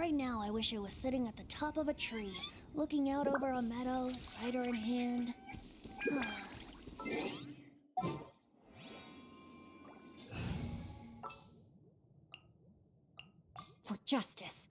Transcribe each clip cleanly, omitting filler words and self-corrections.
Right now, I wish I was sitting at the top of a tree, looking out over a meadow, cider in hand. For justice.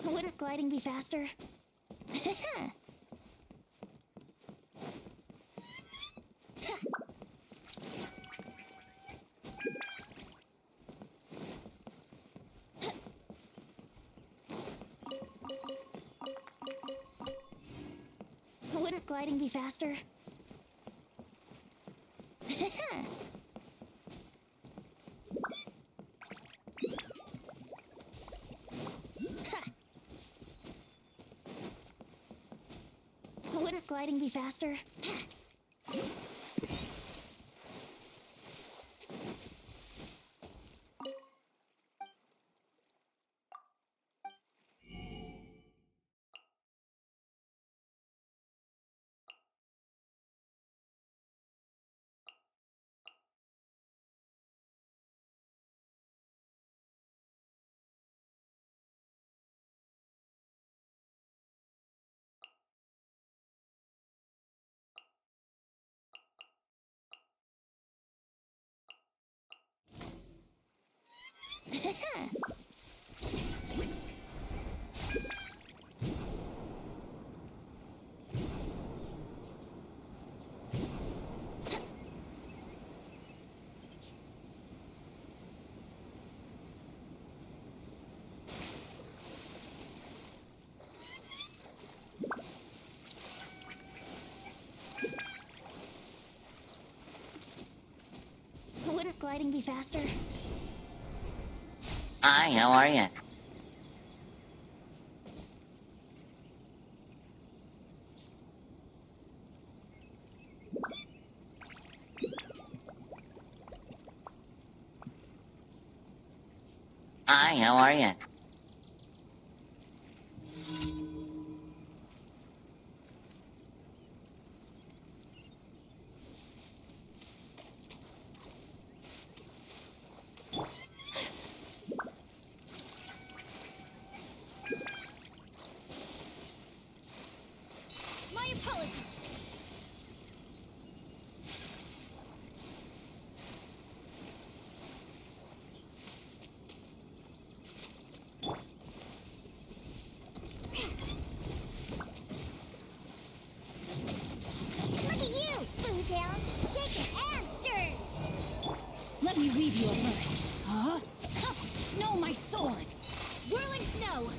Wouldn't gliding be faster? Wouldn't gliding be faster? Wouldn't gliding be faster? Wouldn't gliding be faster? Hi, how are you? Hi, how are you? My apologies. go!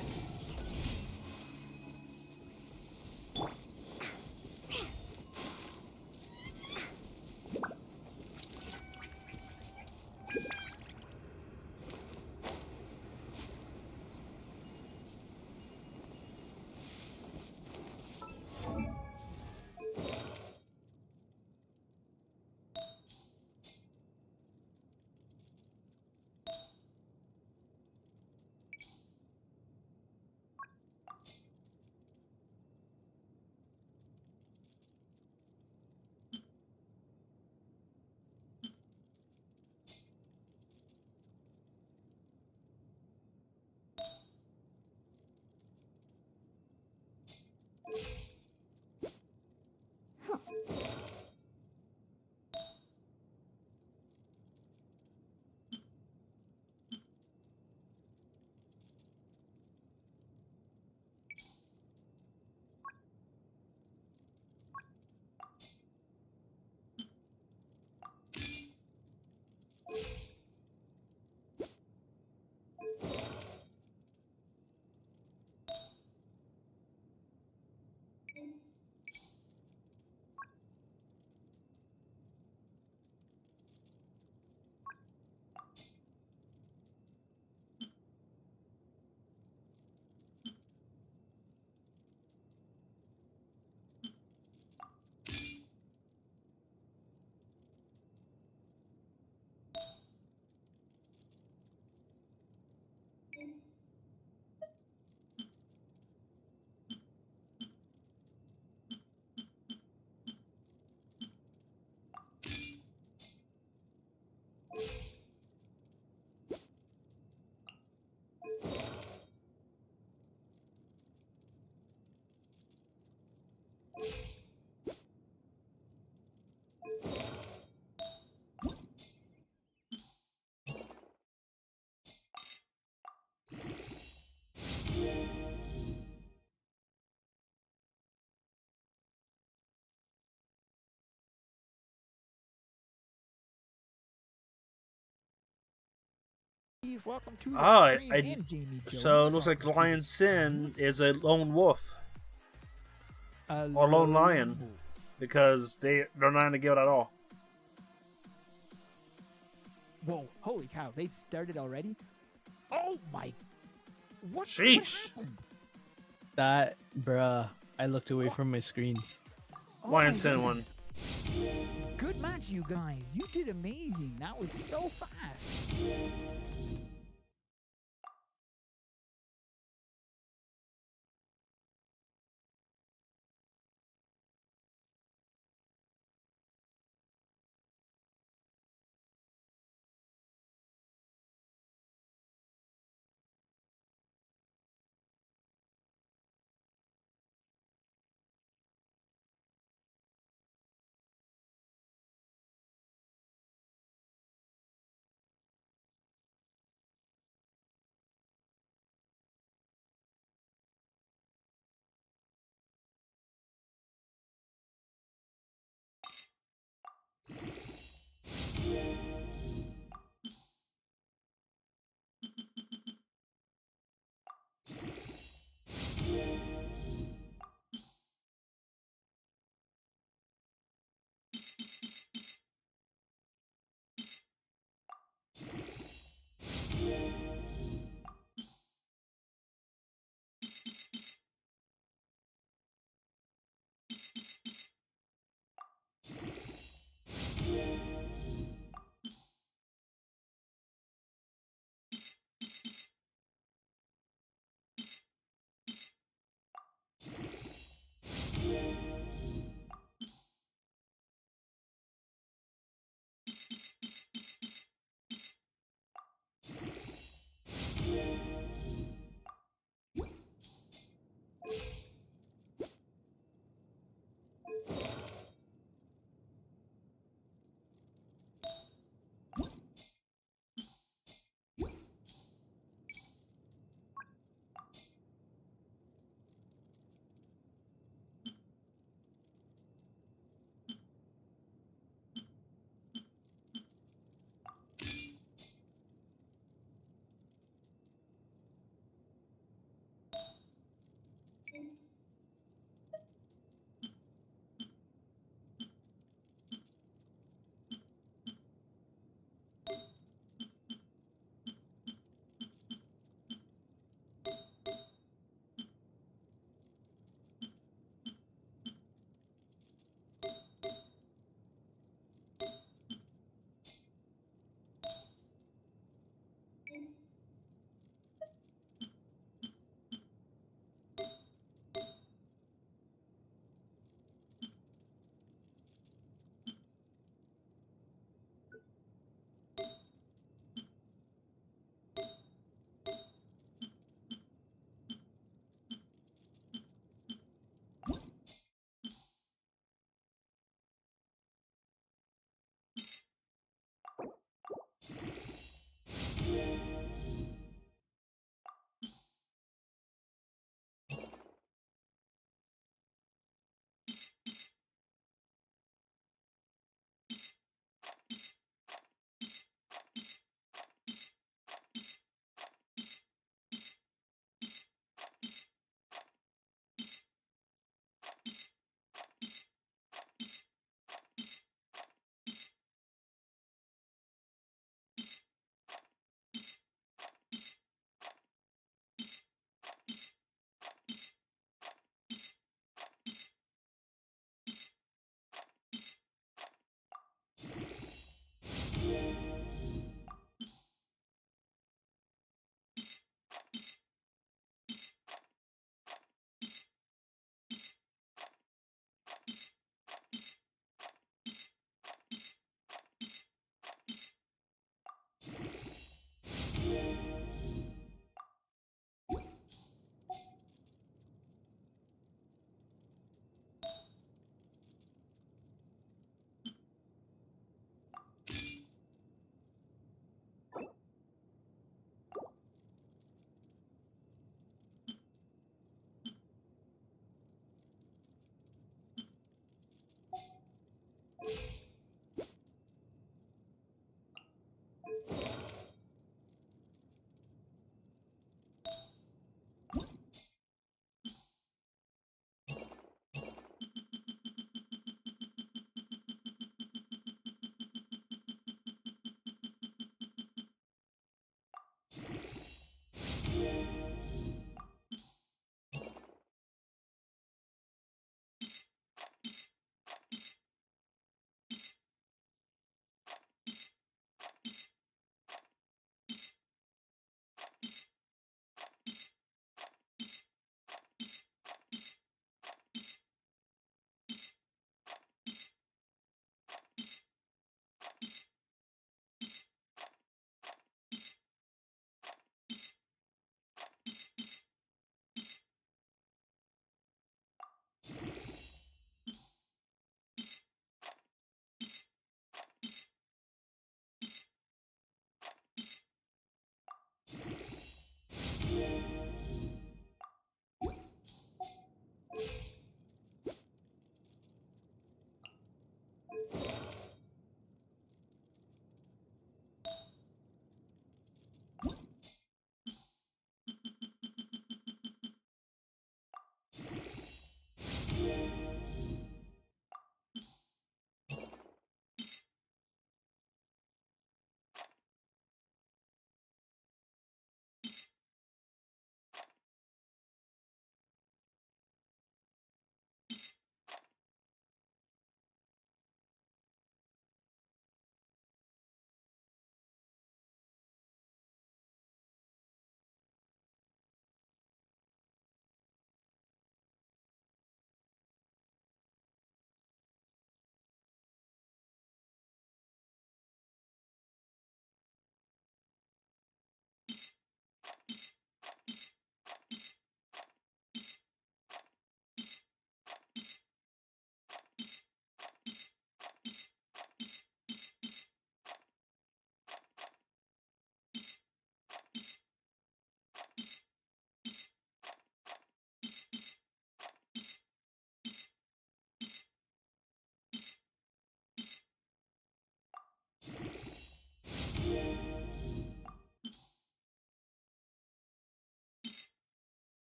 Welcome to the Oh, stream and Jamie Jones. so it looks like Welcome to Lion the Sin is a lone wolf stream. or lone lion because they're not in the guild at all. Whoa! Holy cow! They started already. Oh my! What? Sheesh. What happened? That, bruh, I looked away from my screen. Oh Lion my Sin won. goodness. Good match, you guys. You did amazing. That was so fast.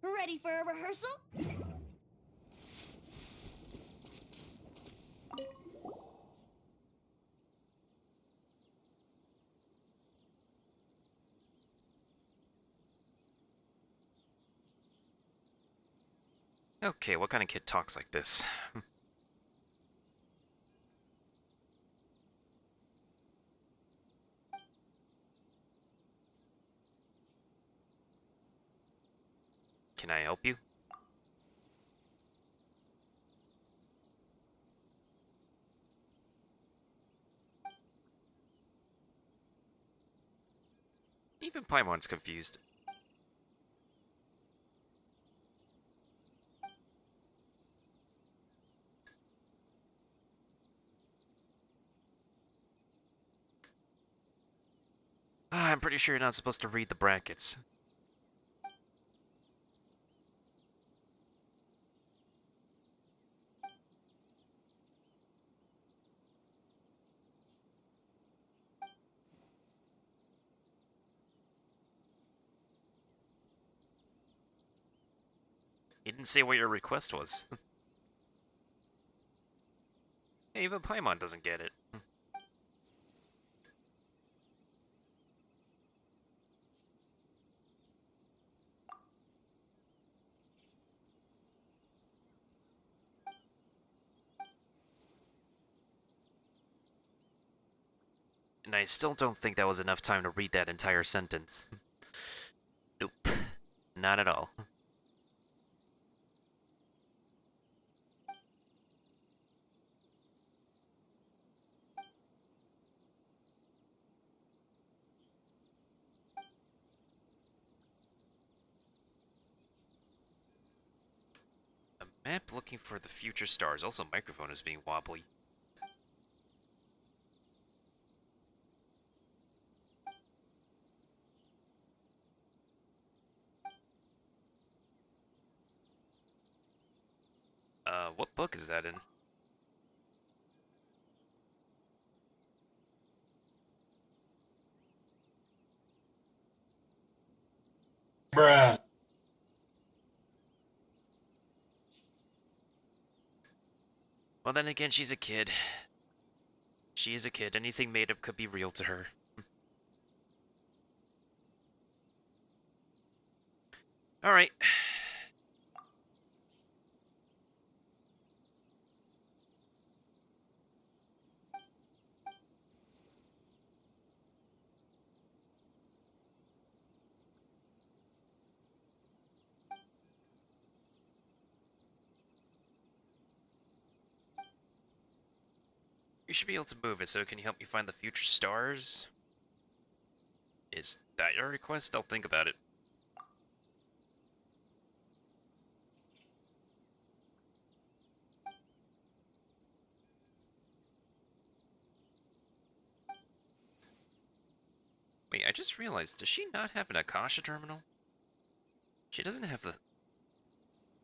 Ready for a rehearsal? Okay, what kind of kid talks like this? Can I help you? Even Paimon's confused. I'm pretty sure you're not supposed to read the brackets. You didn't say what your request was. Hey, even Paimon doesn't get it. And I still don't think that was enough time to read that entire sentence. Nope. Not at all. A map looking for the future stars. Also, microphone is being wobbly. What book is that in? Bruh. Well, then again, she's a kid. She is a kid. Anything made up could be real to her. Alright. You should be able to move it, so can you help me find the future stars? Is that your request? I'll think about it. Wait, I just realized, does she not have an Akasha terminal? She doesn't have the...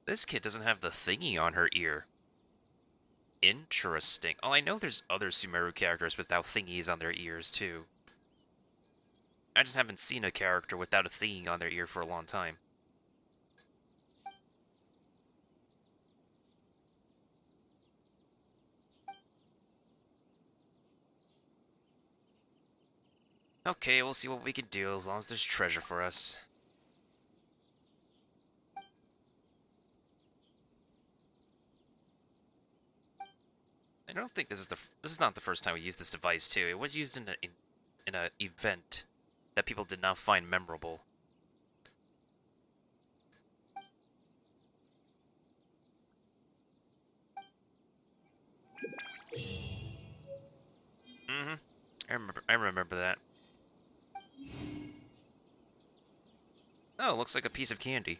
This kid doesn't have the thingy on her ear. Interesting. Oh, I know there's other Sumeru characters without thingies on their ears, too. I just haven't seen a character without a thingy on their ear for a long time. Okay, we'll see what we can do as long as there's treasure for us. I don't think this is not the first time we used this device too. It was used in a event that people did not find memorable. Mm-hmm. I remember that. Oh, looks like a piece of candy.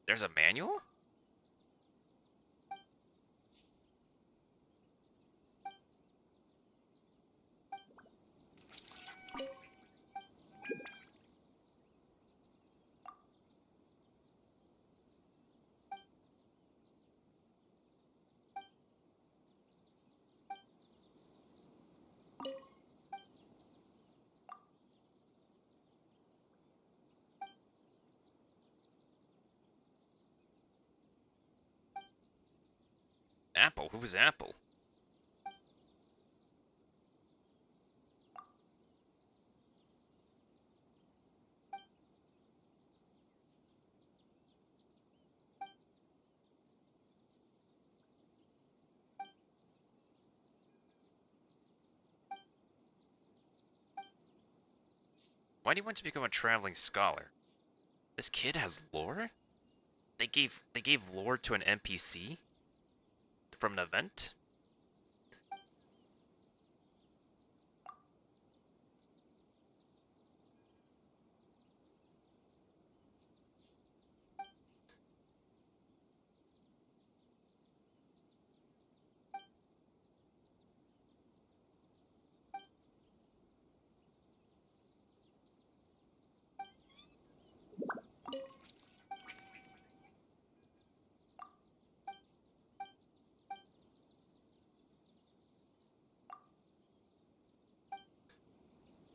There's a manual? Apple? Who was Apple? Why do you want to become a traveling scholar? This kid has lore? They gave lore to an NPC? From an event?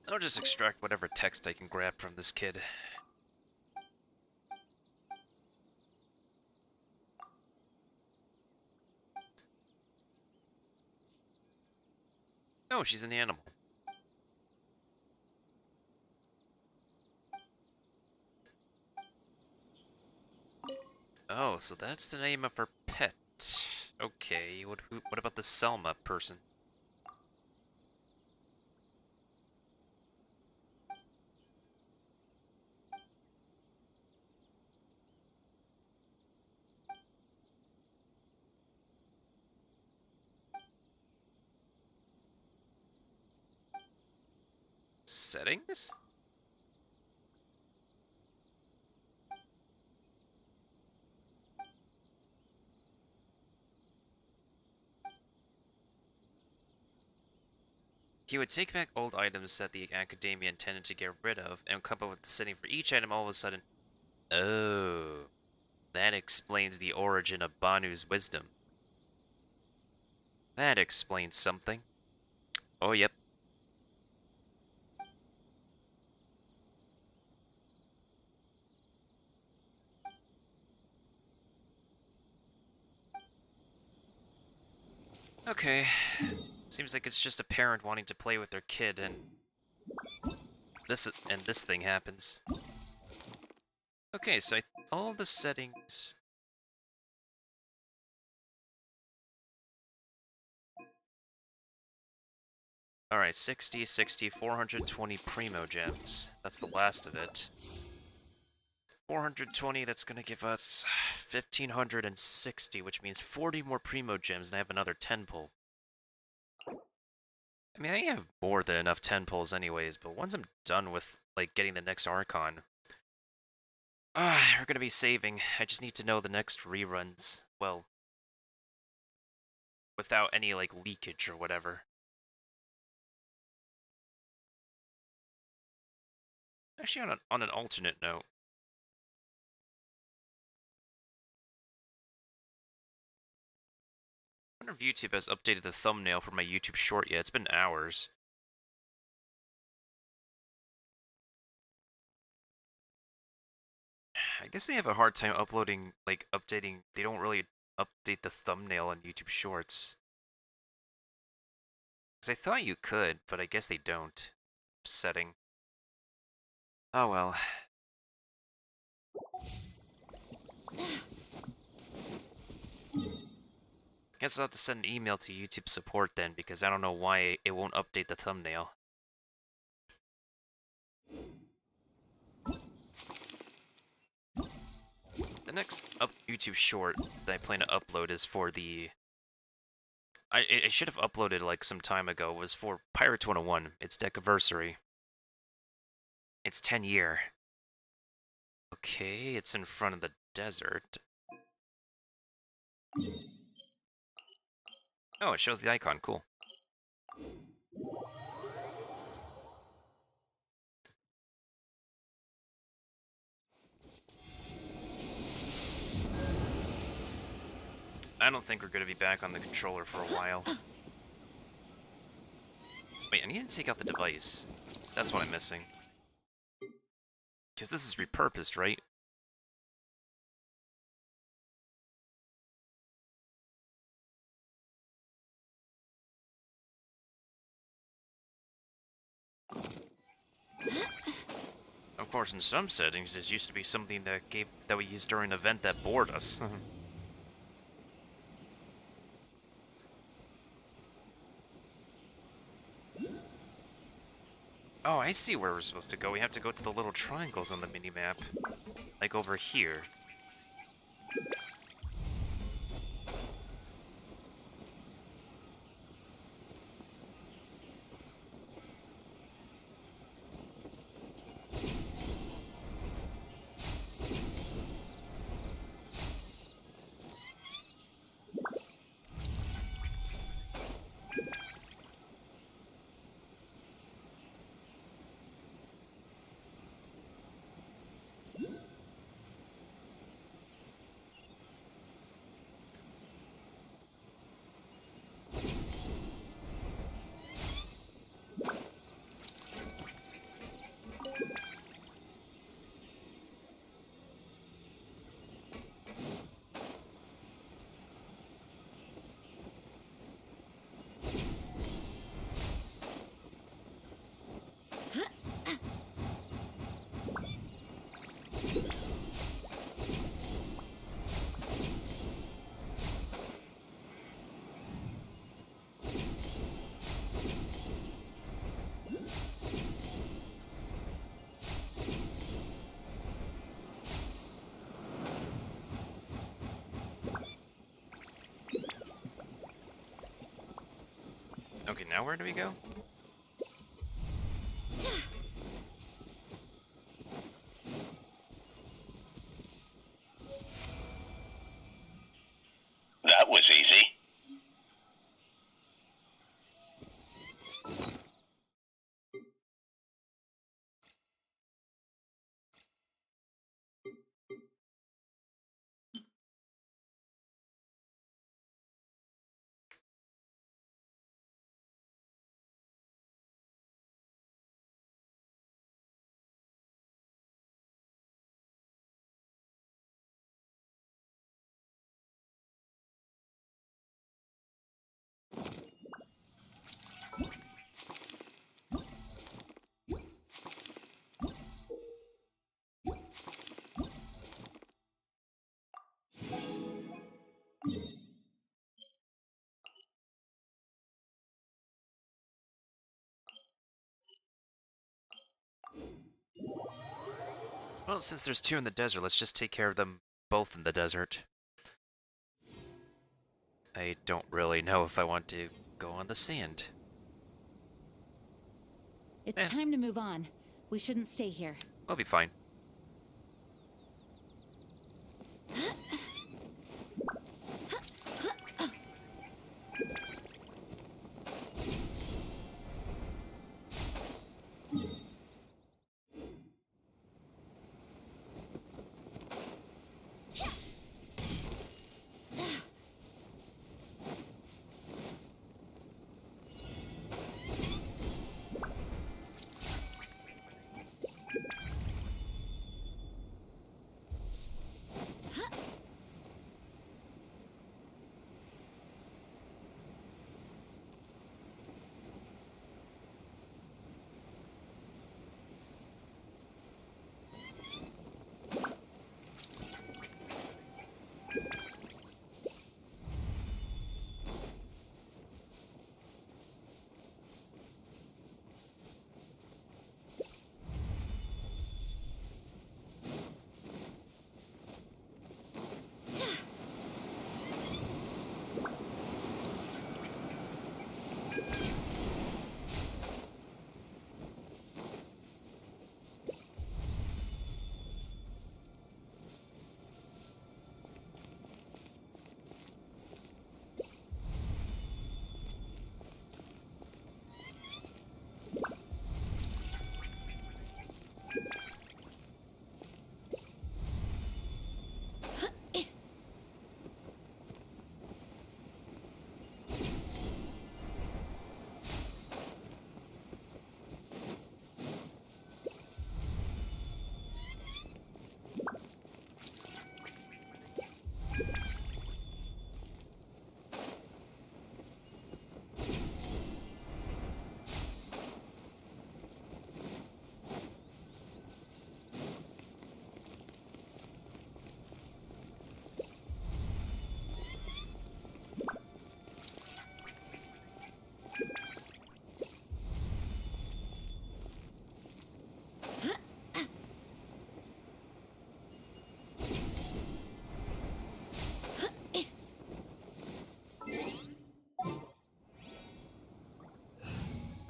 I'll just extract whatever text I can grab from this kid. Oh, she's an animal. Oh, so that's the name of her pet. Okay, what about the Selma person? Settings? He would take back old items that the Academia intended to get rid of and come up with the setting for each item all of a sudden. Oh, that explains the origin of Banu's wisdom. That explains something. Oh, yep. Okay. Seems like it's just a parent wanting to play with their kid and this thing happens. Okay, so all the settings. Alright, 60, 60, 420 Primo Gems. That's the last of it. 420, that's gonna give us 1560, which means 40 more Primo Gems, and I have another 10 pull. I mean, I have more than enough 10 pulls anyways, but once I'm done with, like, getting the next Archon, we're gonna be saving. I just need to know the next reruns. Well, without any, like, leakage or whatever. Actually, on an alternate note, I wonder if YouTube has updated the thumbnail for my YouTube short yet. It's been hours. I guess they have a hard time uploading, like, updating. They don't really update the thumbnail on YouTube Shorts. Because I thought you could, but I guess they don't. Upsetting. Oh well. Guess I'll have to send an email to YouTube support then, because I don't know why it won't update the thumbnail. next YouTube short that I plan to upload is for the... I should have uploaded like some time ago. It was for Pirates 101. It's Decaversary. It's 10 year. Okay, it's in front of the desert. Oh, it shows the icon. Cool. I don't think we're going to be back on the controller for a while. Wait, I need to take out the device. That's what I'm missing. Because this is repurposed, right? Of course, in some settings, this used to be something that we used during an event that bored us. Oh, I see where we're supposed to go. We have to go to the little triangles on the minimap. Like over here. Okay, now where do we go? That was easy. Well, since there's two in the desert, let's just take care of them both in the desert. I don't really know if I want to go on the sand. It's time to move on. We shouldn't stay here. We'll be fine.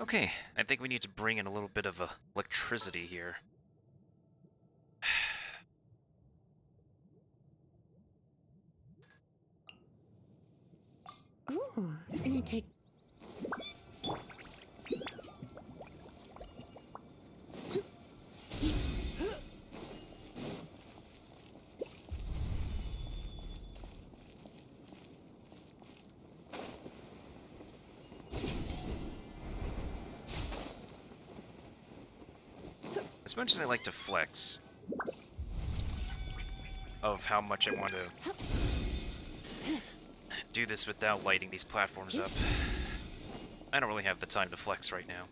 Okay, I think we need to bring in a little bit of electricity here. Ooh, you take. As much as I like to flex of how much I want to do this without lighting these platforms up, I don't really have the time to flex right now.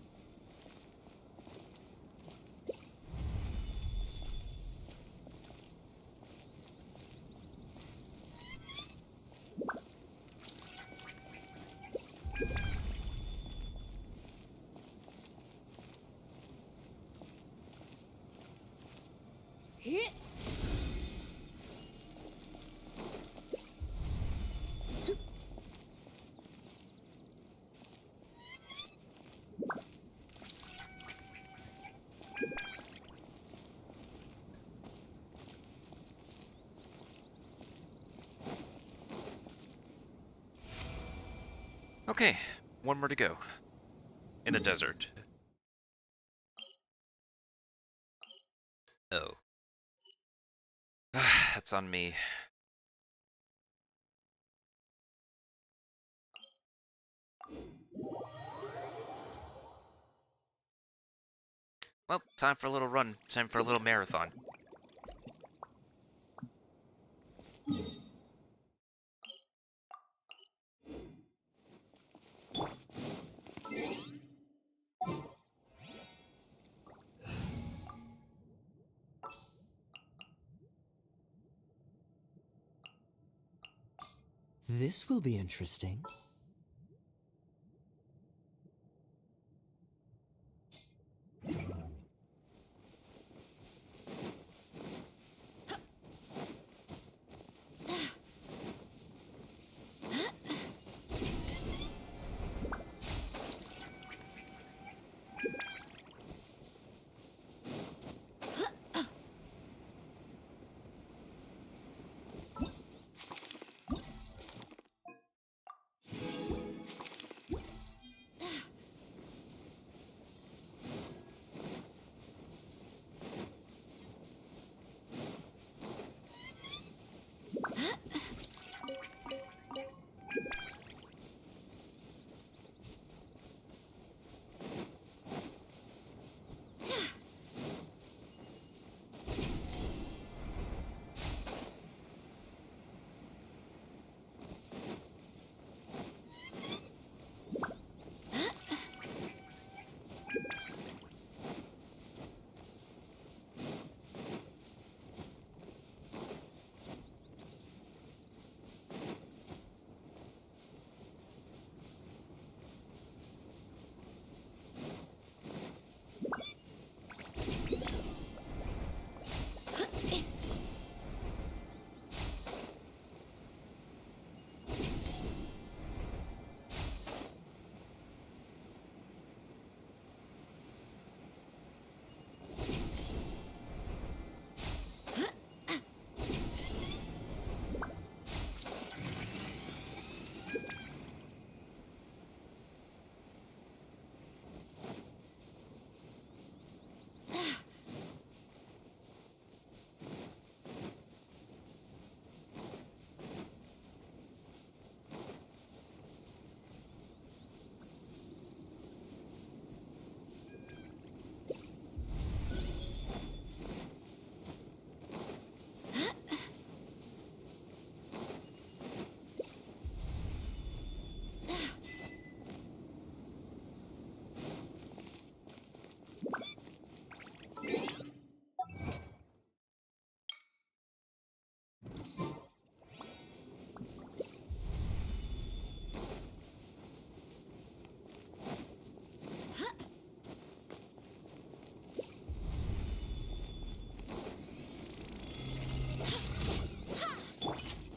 Okay, one more to go. In the desert. Oh. That's on me. Well, time for a little run. Time for a little marathon. This will be interesting.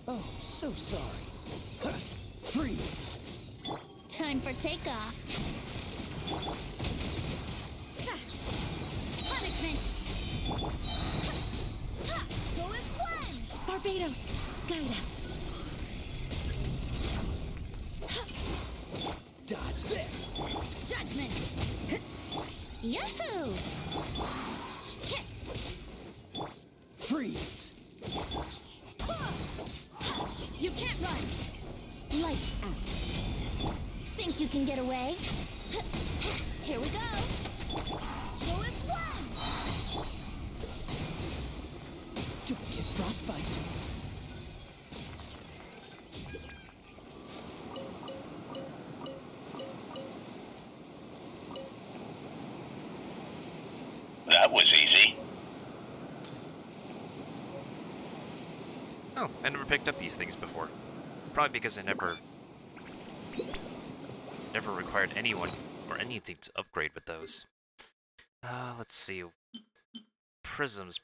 Oh, so sorry. Freeze! Time for takeoff. Punishment! Go as one! Barbados, guide us. Dodge this. Judgment! Yahoo! Freeze. You can't run! Lights out. Think you can get away? Here we go! Go as one! Don't get frostbite. That was easy. Oh, I never picked up these things before. Probably because I never required anyone or anything to upgrade with those. Let's see. Prisms.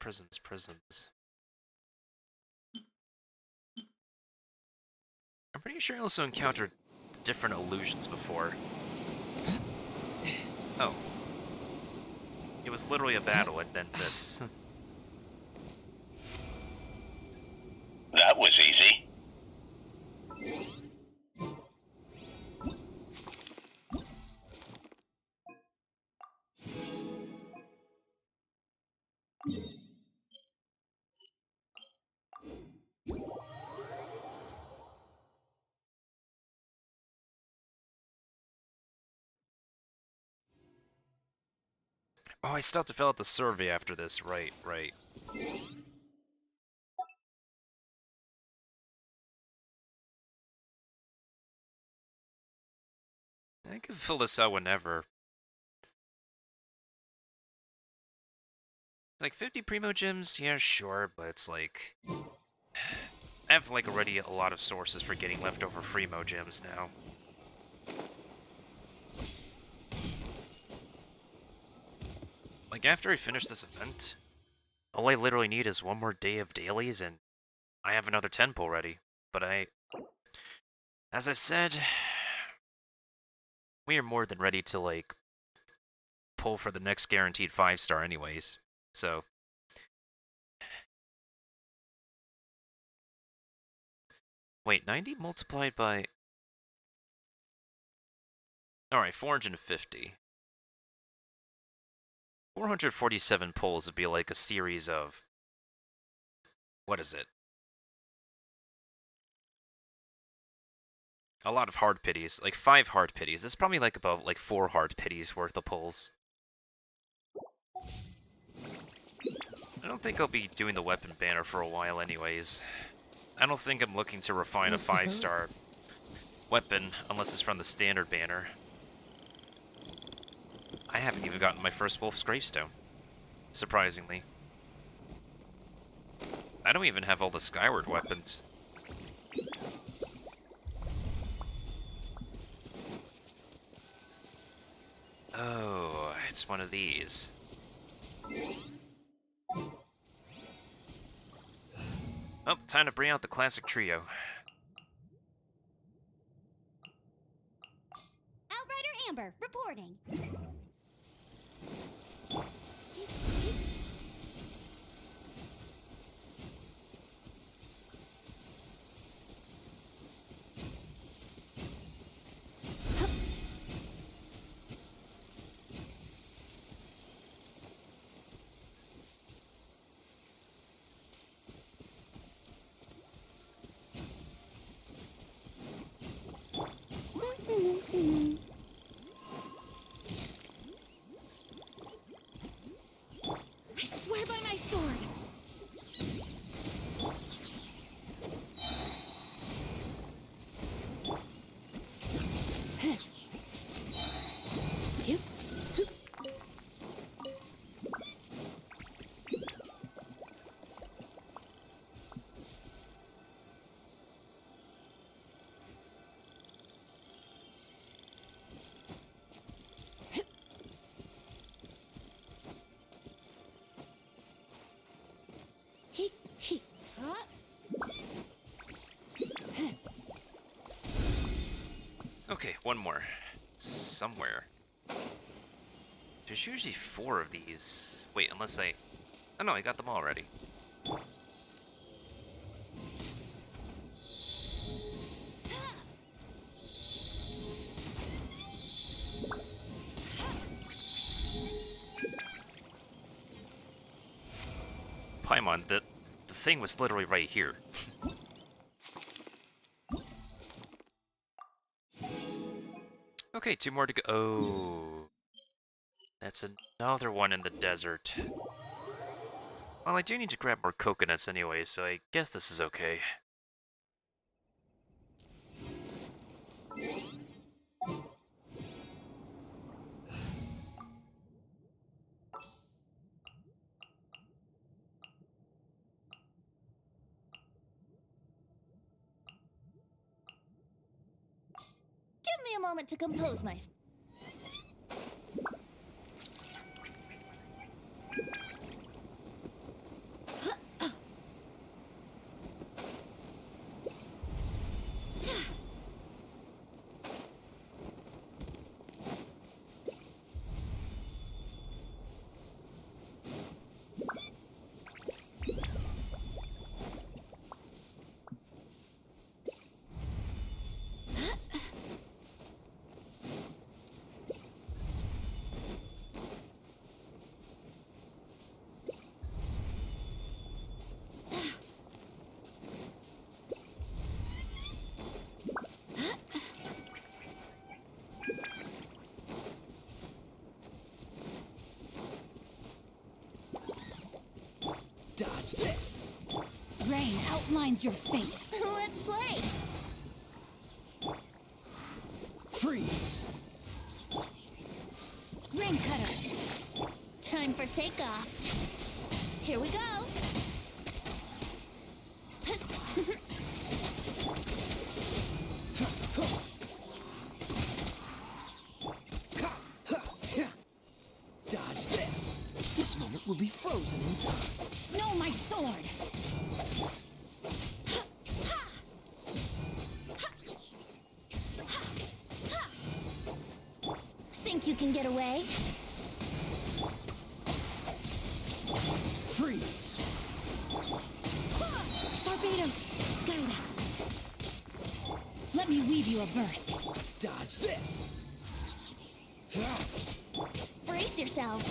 I'm pretty sure I also encountered different illusions before. Oh. It was literally a battle and then this. That was easy. Oh, I still have to fill out the survey after this. Right. I can fill this out whenever. It's like 50 Primo Gems? Yeah, sure, but it's like... I have like already a lot of sources for getting leftover Primo Gems now. Like, after I finish this event, all I literally need is one more day of dailies, and I have another 10 pull ready. But as I said, we are more than ready to, like, pull for the next guaranteed 5-star anyways. So, wait, 90 multiplied by... Alright, 450. 447 pulls would be like a series of... What is it? A lot of hard pities. Like 5 hard pities. This is probably like about like 4 hard pities worth of pulls. I don't think I'll be doing the weapon banner for a while anyways. I don't think I'm looking to refine a 5-star weapon unless it's from the standard banner. I haven't even gotten my first Wolf's Gravestone, surprisingly. I don't even have all the Skyward weapons. Oh, it's one of these. Oh, time to bring out the classic trio. Outrider Amber, reporting. I swear by my sword. You? Okay, one more. Somewhere. There's usually 4 of these. Wait, unless I... Oh no, I got them all already. Paimon, the thing was literally right here. Okay, 2 more to go. Oh. That's another one in the desert. Well, I do need to grab more coconuts anyway, so I guess this is okay. Give me a moment to compose myself. Dodge this. Rain outlines your fate. Let's play. Freeze. Rain cutter. Time for takeoff. Here we go. Dodge this. This moment will be frozen in time. No, my sword. Think you can get away? Freeze. Barbados, guide us. Let me weave you a verse. Dodge this. Brace yourselves.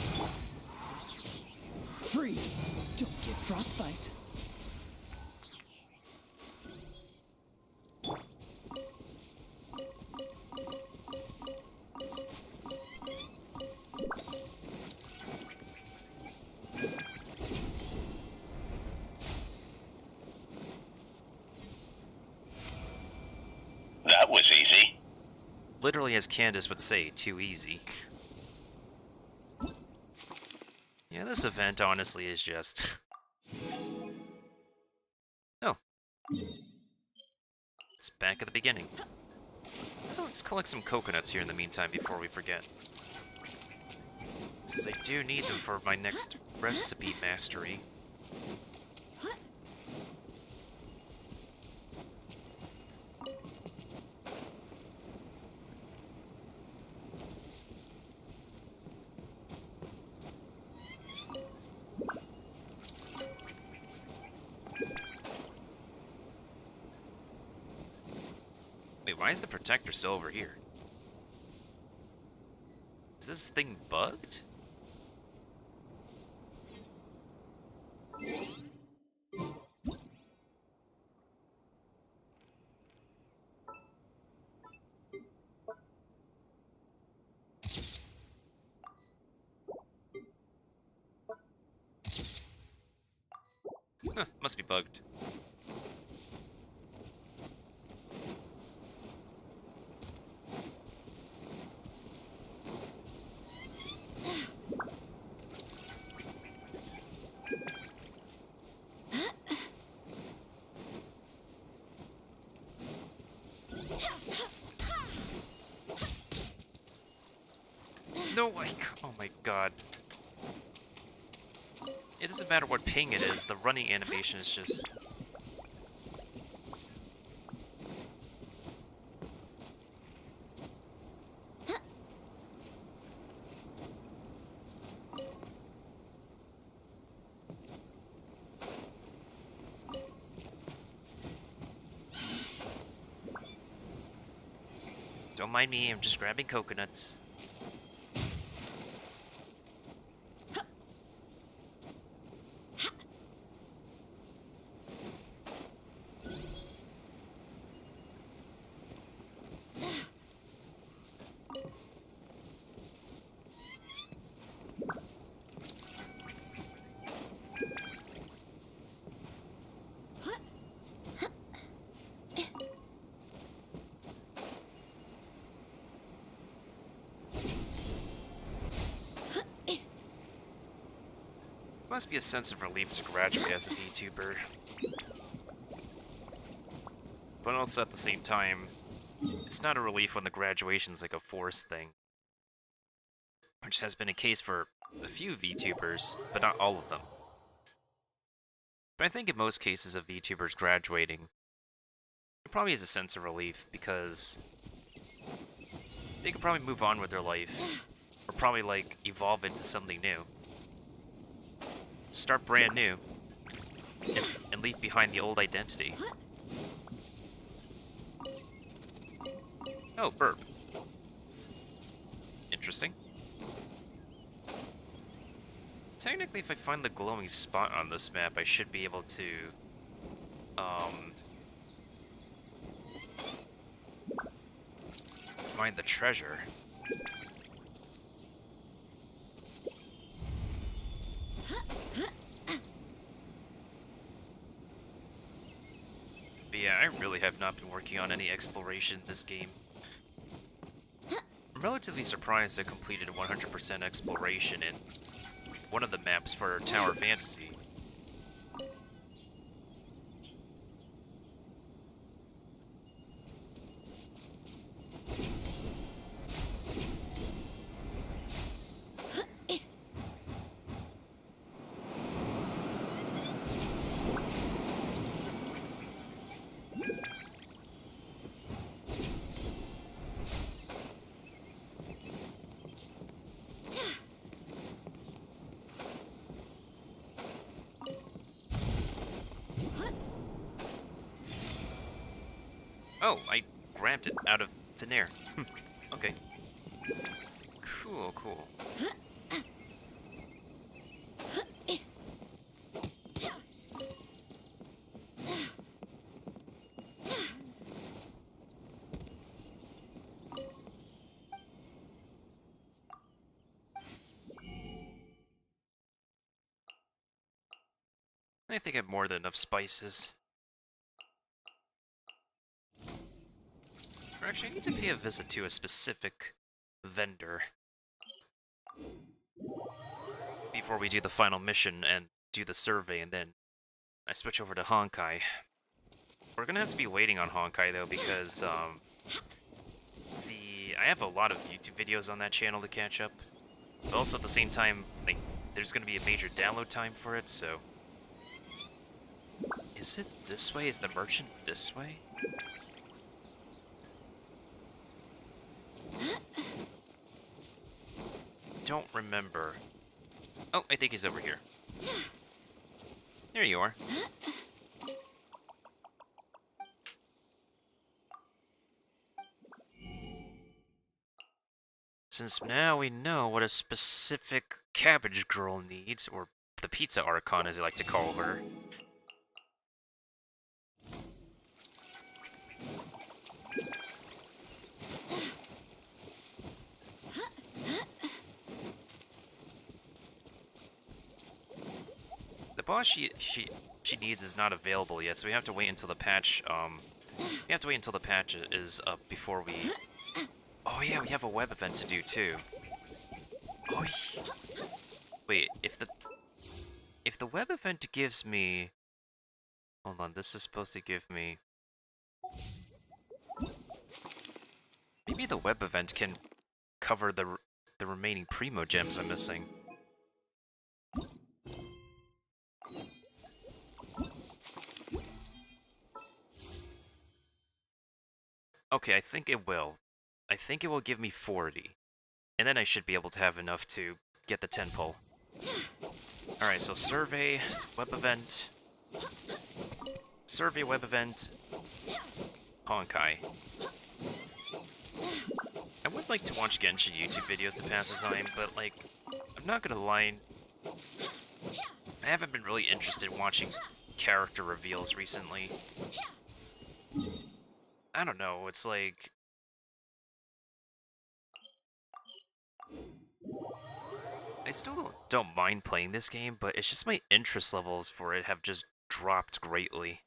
Freeze. Don't get frostbite. That was easy. Literally, as Candace would say, too easy. Yeah, this event honestly is just... Oh. It's back at the beginning. Let's collect some coconuts here in the meantime before we forget. Since I do need them for my next recipe mastery. Wait, why is the protector still over here? Is this thing bugged? Huh, must be bugged. No, oh my god. It doesn't matter what ping it is, the running animation is just... Don't mind me, I'm just grabbing coconuts. Must be a sense of relief to graduate as a VTuber. But also at the same time, it's not a relief when the graduation's like a forced thing. Which has been a case for a few VTubers, but not all of them. But I think in most cases of VTubers graduating, it probably is a sense of relief because they could probably move on with their life, or probably like evolve into something new. Start brand new, and leave behind the old identity. Oh, burp. Interesting. Technically, if I find the glowing spot on this map, I should be able to, find the treasure. But yeah, I really have not been working on any exploration in this game. I'm relatively surprised I completed 100% exploration in one of the maps for Tower Fantasy. Oh, I grabbed it out of thin air. Okay. Cool, cool. I think I have more than enough spices. Or actually, I need to pay a visit to a specific vendor before we do the final mission and do the survey, and then I switch over to Honkai. We're gonna have to be waiting on Honkai though, because I have a lot of YouTube videos on that channel to catch up. But also at the same time, like, there's gonna be a major download time for it, so. Is it this way? Is the merchant this way? Don't remember. Oh, I think he's over here. There you are. Since now we know what a specific cabbage girl needs, or the pizza archon as I like to call her. The boss she needs is not available yet, so we have to wait until the patch is up before we. Oh yeah, we have a web event to do too. Oh yeah. Wait, if the web event gives me, hold on, this is supposed to give me. Maybe the web event can cover the remaining primo gems I'm missing. Okay, I think it will. I think it will give me 40. And then I should be able to have enough to get the 10 pull. Alright, so survey, web event. Survey, web event. Honkai. I would like to watch Genshin YouTube videos to pass the time, but like, I'm not gonna lie, I haven't been really interested in watching character reveals recently. I don't know, it's like... I still don't mind playing this game, but it's just my interest levels for it have just dropped greatly.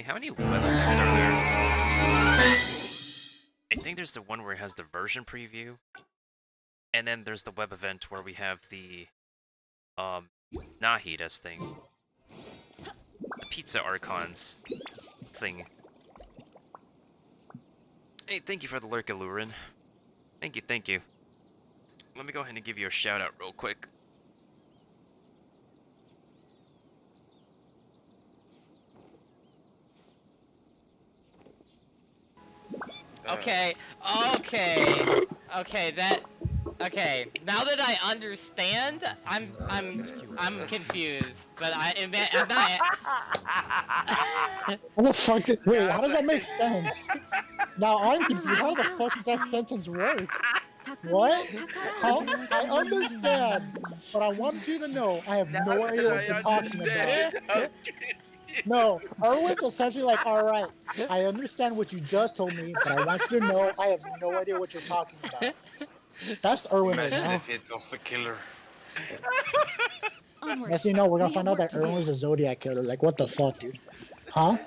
How many web events are there? I think there's the one where it has the version preview, and then there's the web event where we have the Nahidas thing, the Pizza Archons thing. Hey, thank you for the lurk, Alurin. Thank you, thank you. Let me go ahead and give you a shout out real quick. Okay, now that I understand, I'm confused, but I'm not. How the fuck did, wait, how does that make sense? Now I'm confused. How the fuck does that sentence work? What? How? I understand, but I want you to know I have no idea what you're talking about. No, Erwin's essentially like, alright, I understand what you just told me, but I want you to know I have no idea what you're talking about. That's Erwin right now. If it was the killer. Yes, you know, we're gonna find out that Erwin was a Zodiac killer. Like, what the fuck, dude? Huh?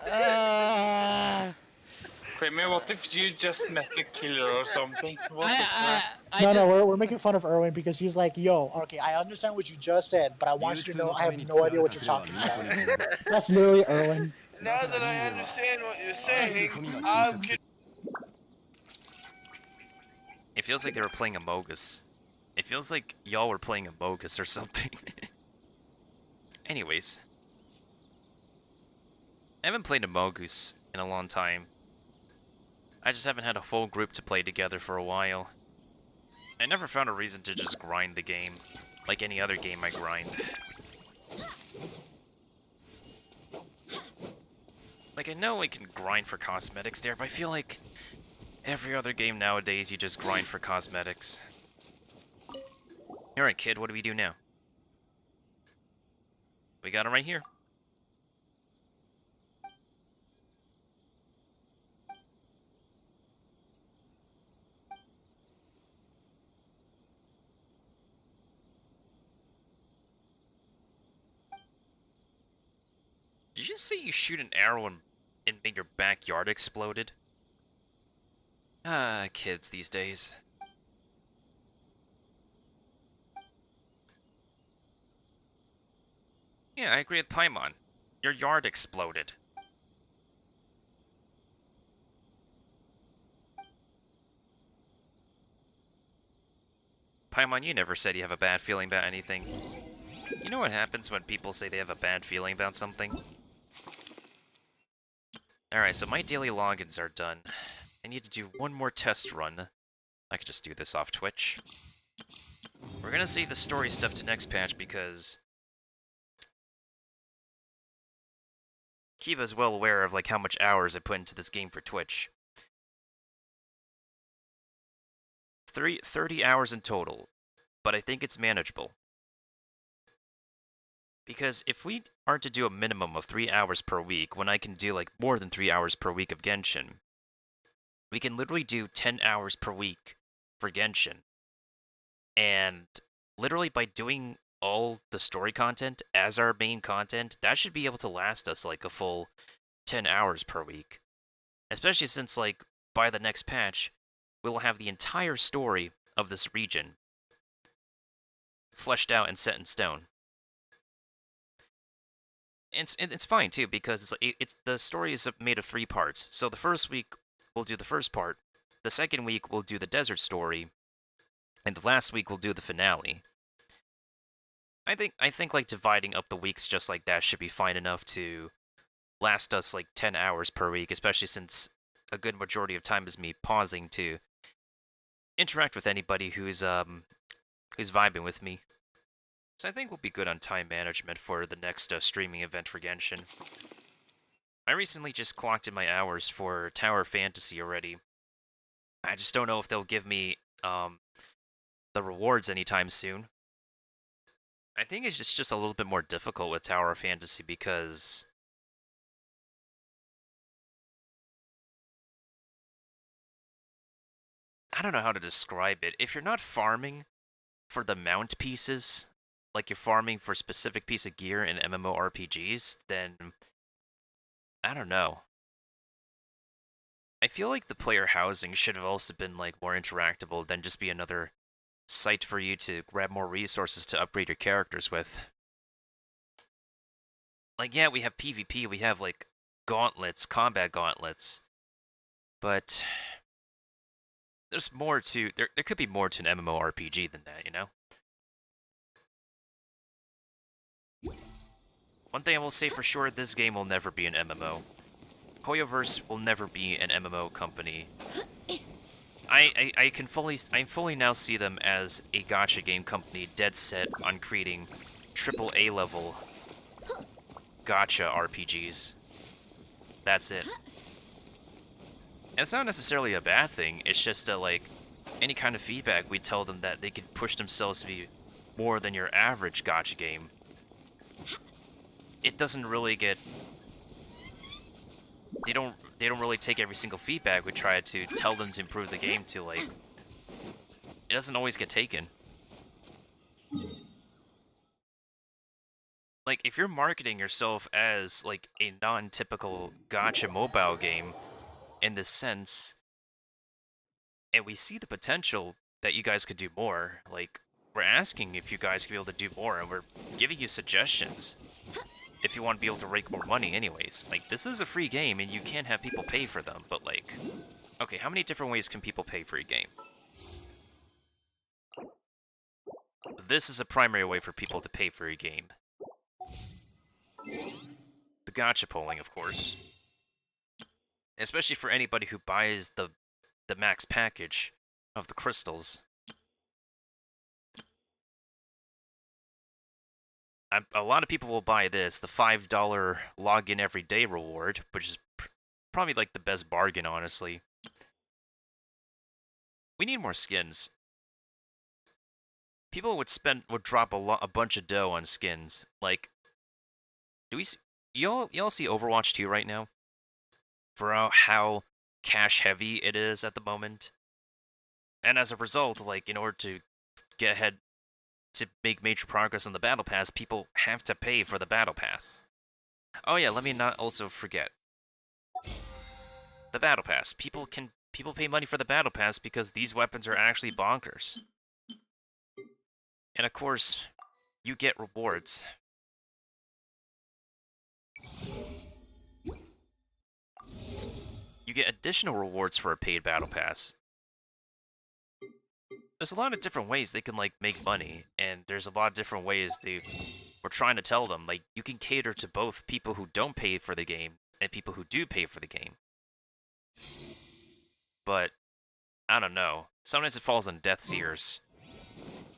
Kramer, what if you just met the killer or something? No, we're making fun of Erwin because he's like, yo, okay, I understand what you just said, but I want you to know I have no idea what you're talking about. That's literally Erwin. Now that I understand what you're saying, I'm It feels like they were playing Among Us. It feels like y'all were playing Among Us or something. Anyways. I haven't played Among Us in a long time. I just haven't had a full group to play together for a while. I never found a reason to just grind the game, like any other game I grind. Like, I know I can grind for cosmetics there, but I feel like every other game nowadays you just grind for cosmetics. Alright, kid, what do we do now? We got him right here. Did you just say you shoot an arrow and made your backyard exploded? Ah, kids these days. Yeah, I agree with Paimon. Your yard exploded. Paimon, you never said you have a bad feeling about anything. You know what happens when people say they have a bad feeling about something? Alright, so my daily logins are done. I need to do one more test run. I could just do this off Twitch. We're gonna save the story stuff to next patch because Kiva's well aware of like how much hours I put into this game for Twitch. 30 hours in total, but I think it's manageable. Because if we are to do a minimum of 3 hours per week, when I can do like more than 3 hours per week of Genshin, we can literally do 10 hours per week for Genshin. And literally by doing all the story content as our main content, that should be able to last us like a full 10 hours per week. Especially since like by the next patch, we'll have the entire story of this region fleshed out and set in stone. It's fine too because it's the story is made of 3 parts. So the first week we'll do the first part, the second week we'll do the desert story, and the last week we'll do the finale. I think like dividing up the weeks just like that should be fine enough to last us like 10 hours per week, especially since a good majority of time is me pausing to interact with anybody who's vibing with me. So I think we'll be good on time management for the next streaming event for Genshin. I recently just clocked in my hours for Tower Fantasy already. I just don't know if they'll give me the rewards anytime soon. I think it's just a little bit more difficult with Tower Fantasy because I don't know how to describe it. If you're not farming for the mount pieces, like you're farming for a specific piece of gear in MMORPGs, then I don't know. I feel like the player housing should have also been like more interactable than just be another site for you to grab more resources to upgrade your characters with. Like, yeah, we have PvP, we have like gauntlets, combat gauntlets, but there's more to there could be more to an MMORPG than that, you know? One thing I will say for sure, this game will never be an MMO. Hoyoverse will never be an MMO company. I fully now see them as a gacha game company dead set on creating AAA level gacha RPGs. That's it. And it's not necessarily a bad thing, it's just that, like, any kind of feedback, we tell them that they could push themselves to be more than your average gacha game. It doesn't really get... They don't really take every single feedback we try to tell them to improve the game to, like... It doesn't always get taken. Like, if you're marketing yourself as, like, a non-typical gacha mobile game, in this sense, and we see the potential that you guys could do more, like, we're asking if you guys could be able to do more, and we're giving you suggestions if you want to be able to rake more money anyways. Like, this is a free game, and you can't have people pay for them, but, like, okay, how many different ways can people pay for a game? This is a primary way for people to pay for a game. The gacha polling, of course. Especially for anybody who buys the max package of the crystals. A lot of people will buy this, the $5 login every day reward, which is probably like the best bargain, honestly. We need more skins. People would drop a bunch of dough on skins. Like, do we y'all see Overwatch 2 right now? For how cash heavy it is at the moment. And as a result, like, in order to get ahead, to make major progress on the Battle Pass, people have to pay for the Battle Pass. Oh yeah, let me not also forget. The Battle Pass. People pay money for the Battle Pass because these weapons are actually bonkers. And of course, you get rewards. You get additional rewards for a paid Battle Pass. There's a lot of different ways they can, like, make money, and there's a lot of different ways we're trying to tell them, like, you can cater to both people who don't pay for the game and people who do pay for the game. But, I don't know. Sometimes it falls on death's ears.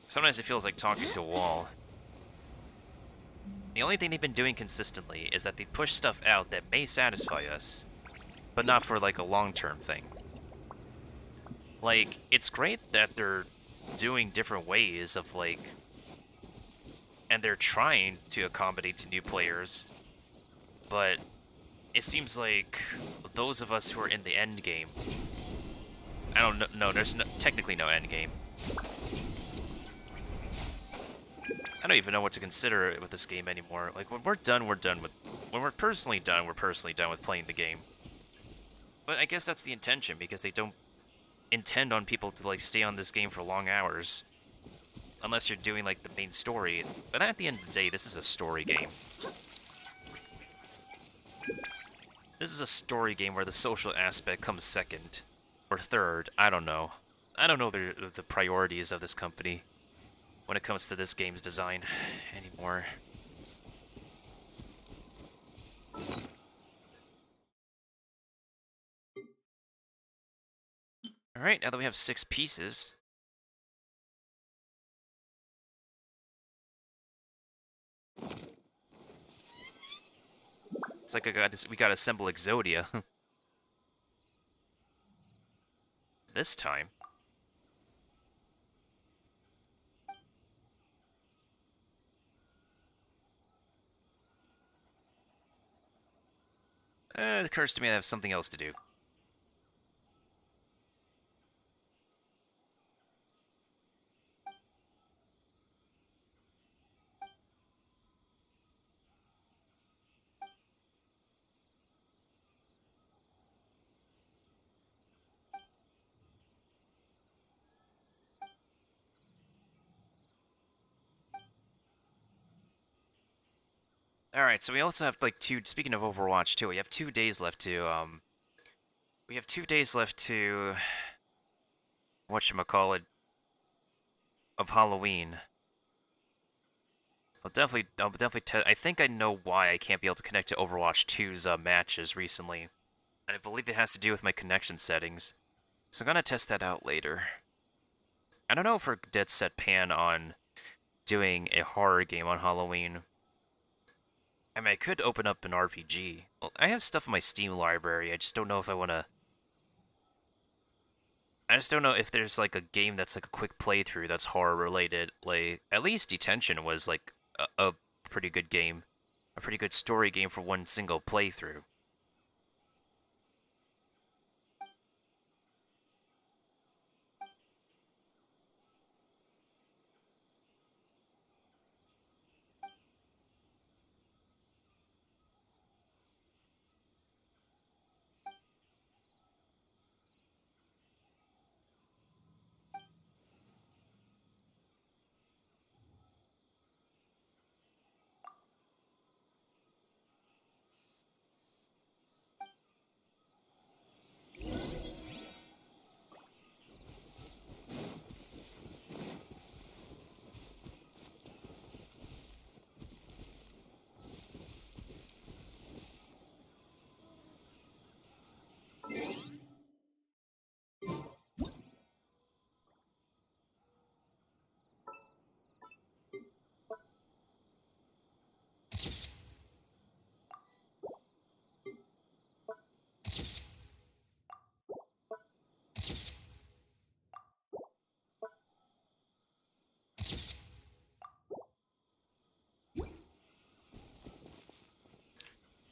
Sometimes it feels like talking to a wall. The only thing they've been doing consistently is that they push stuff out that may satisfy us, but not for, like, a long-term thing. Like, it's great that they're doing different ways of, like... And they're trying to accommodate to new players, but it seems like those of us who are in the end game... I don't know, there's technically no end game. I don't even know what to consider with this game anymore. Like, when we're done, we're done with... When we're personally done, we're personally done with playing the game. But I guess that's the intention, because they don't intend on people to, like, stay on this game for long hours. Unless you're doing, like, the main story. But at the end of the day, this is a story game. This is a story game where the social aspect comes second. Or third, I don't know. I don't know the priorities of this company when it comes to this game's design anymore. Alright, now that we have 6 pieces. It's like we gotta assemble Exodia. This time. It occurs to me I have something else to do. Alright, so we also have like speaking of Overwatch too, we have 2 days left to whatchamacallit, of Halloween. I'll definitely I think I know why I can't be able to connect to Overwatch 2's matches recently. And I believe it has to do with my connection settings. So I'm gonna test that out later. I don't know if we're dead set pan on doing a horror game on Halloween. I mean, I could open up an RPG. Well, I have stuff in my Steam library, I just don't know if I wanna... I just don't know if there's like a game that's like a quick playthrough that's horror related. Like, at least Detention was like a pretty good game. A pretty good story game for one single playthrough.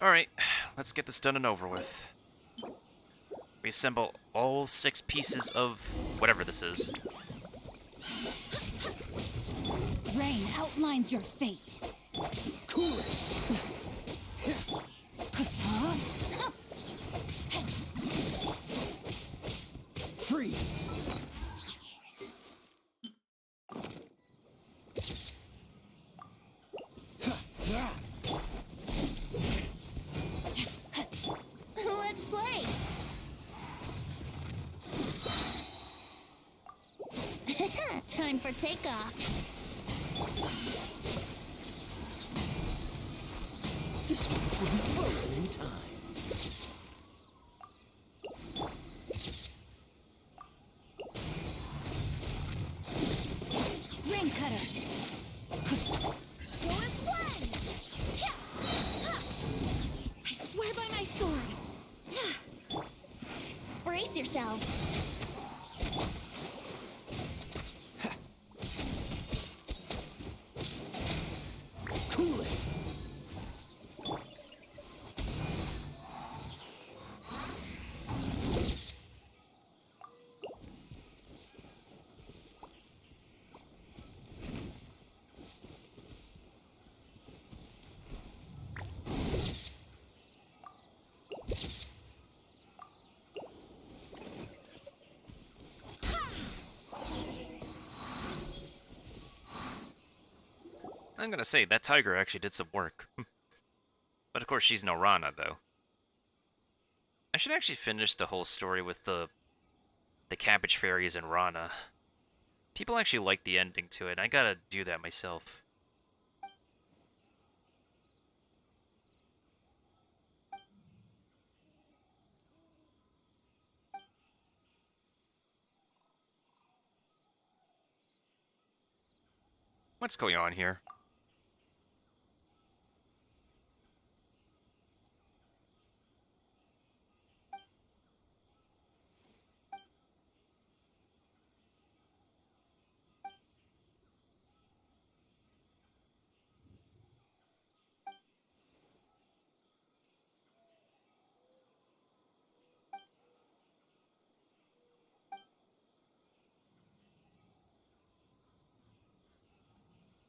Alright, let's get this done and over with. We assemble all 6 pieces of whatever this is. Rain outlines your fate. Cool it. Freeze. Let's play. Time for takeoff. This one will be frozen in time. Rain cutter. Go as one. I swear by my sword. Brace yourself. Cool it. I'm gonna say, that tiger actually did some work. But of course she's no Rana, though. I should actually finish the whole story with the cabbage fairies and Rana. People actually like the ending to it, I gotta do that myself. What's going on here?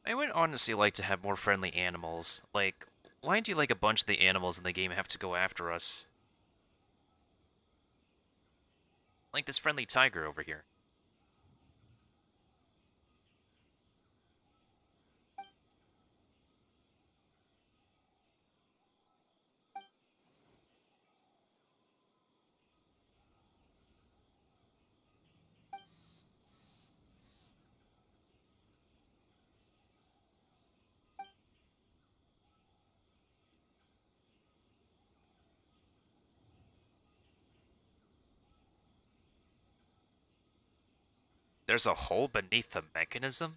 I would honestly like to have more friendly animals. Like, why do like a bunch of the animals in the game have to go after us? Like this friendly tiger over here. There's a hole beneath the mechanism?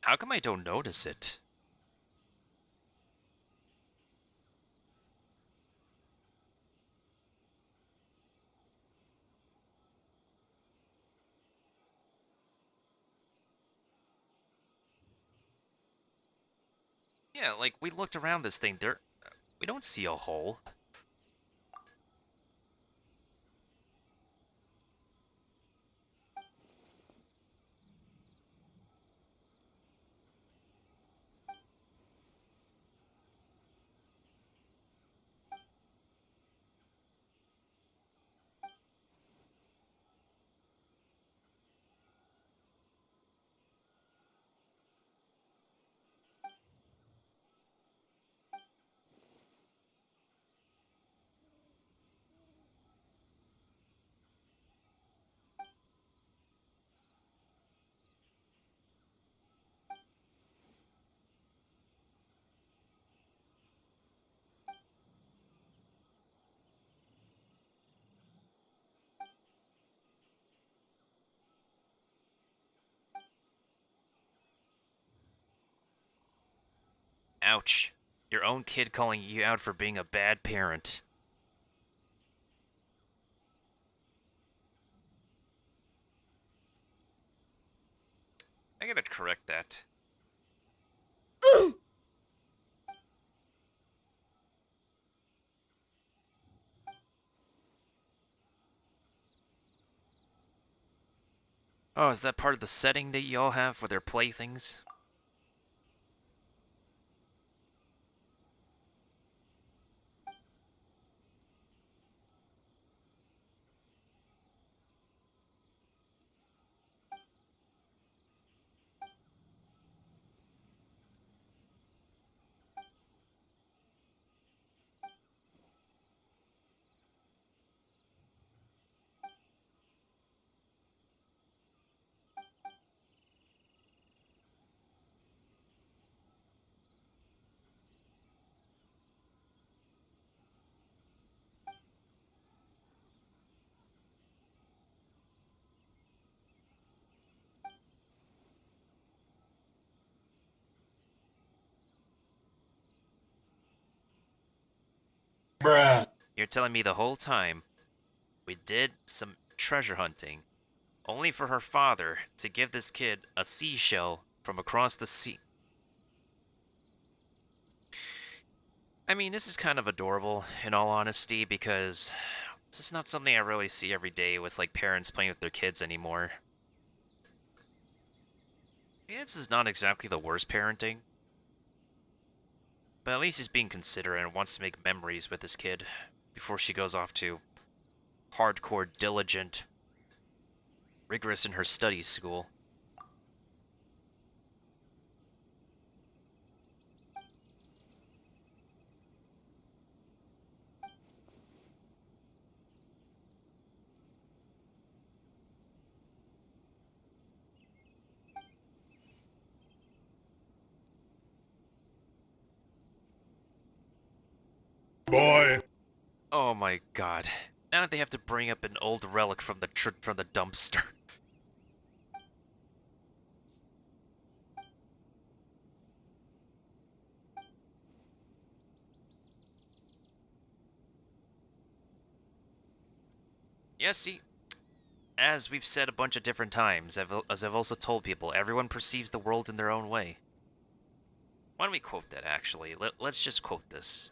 How come I don't notice it? Yeah, like, we looked around this thing, we don't see a hole. Ouch. Your own kid calling you out for being a bad parent. I gotta correct that. Oh, is that part of the setting that y'all have for their playthings? Bruh. You're telling me the whole time we did some treasure hunting, only for her father to give this kid a seashell from across the sea. I mean, this is kind of adorable, in all honesty, because this is not something I really see every day with, like, parents playing with their kids anymore. Yeah, this is not exactly the worst parenting, but at least he's being considerate and wants to make memories with his kid before she goes off to hardcore, diligent, rigorous in her studies school. Boy. Oh my god. Now they have to bring up an old relic from the dumpster. Yeah, see, as we've said a bunch of different times, as I've also told people, everyone perceives the world in their own way. Why don't we quote that, actually? Let's just quote this.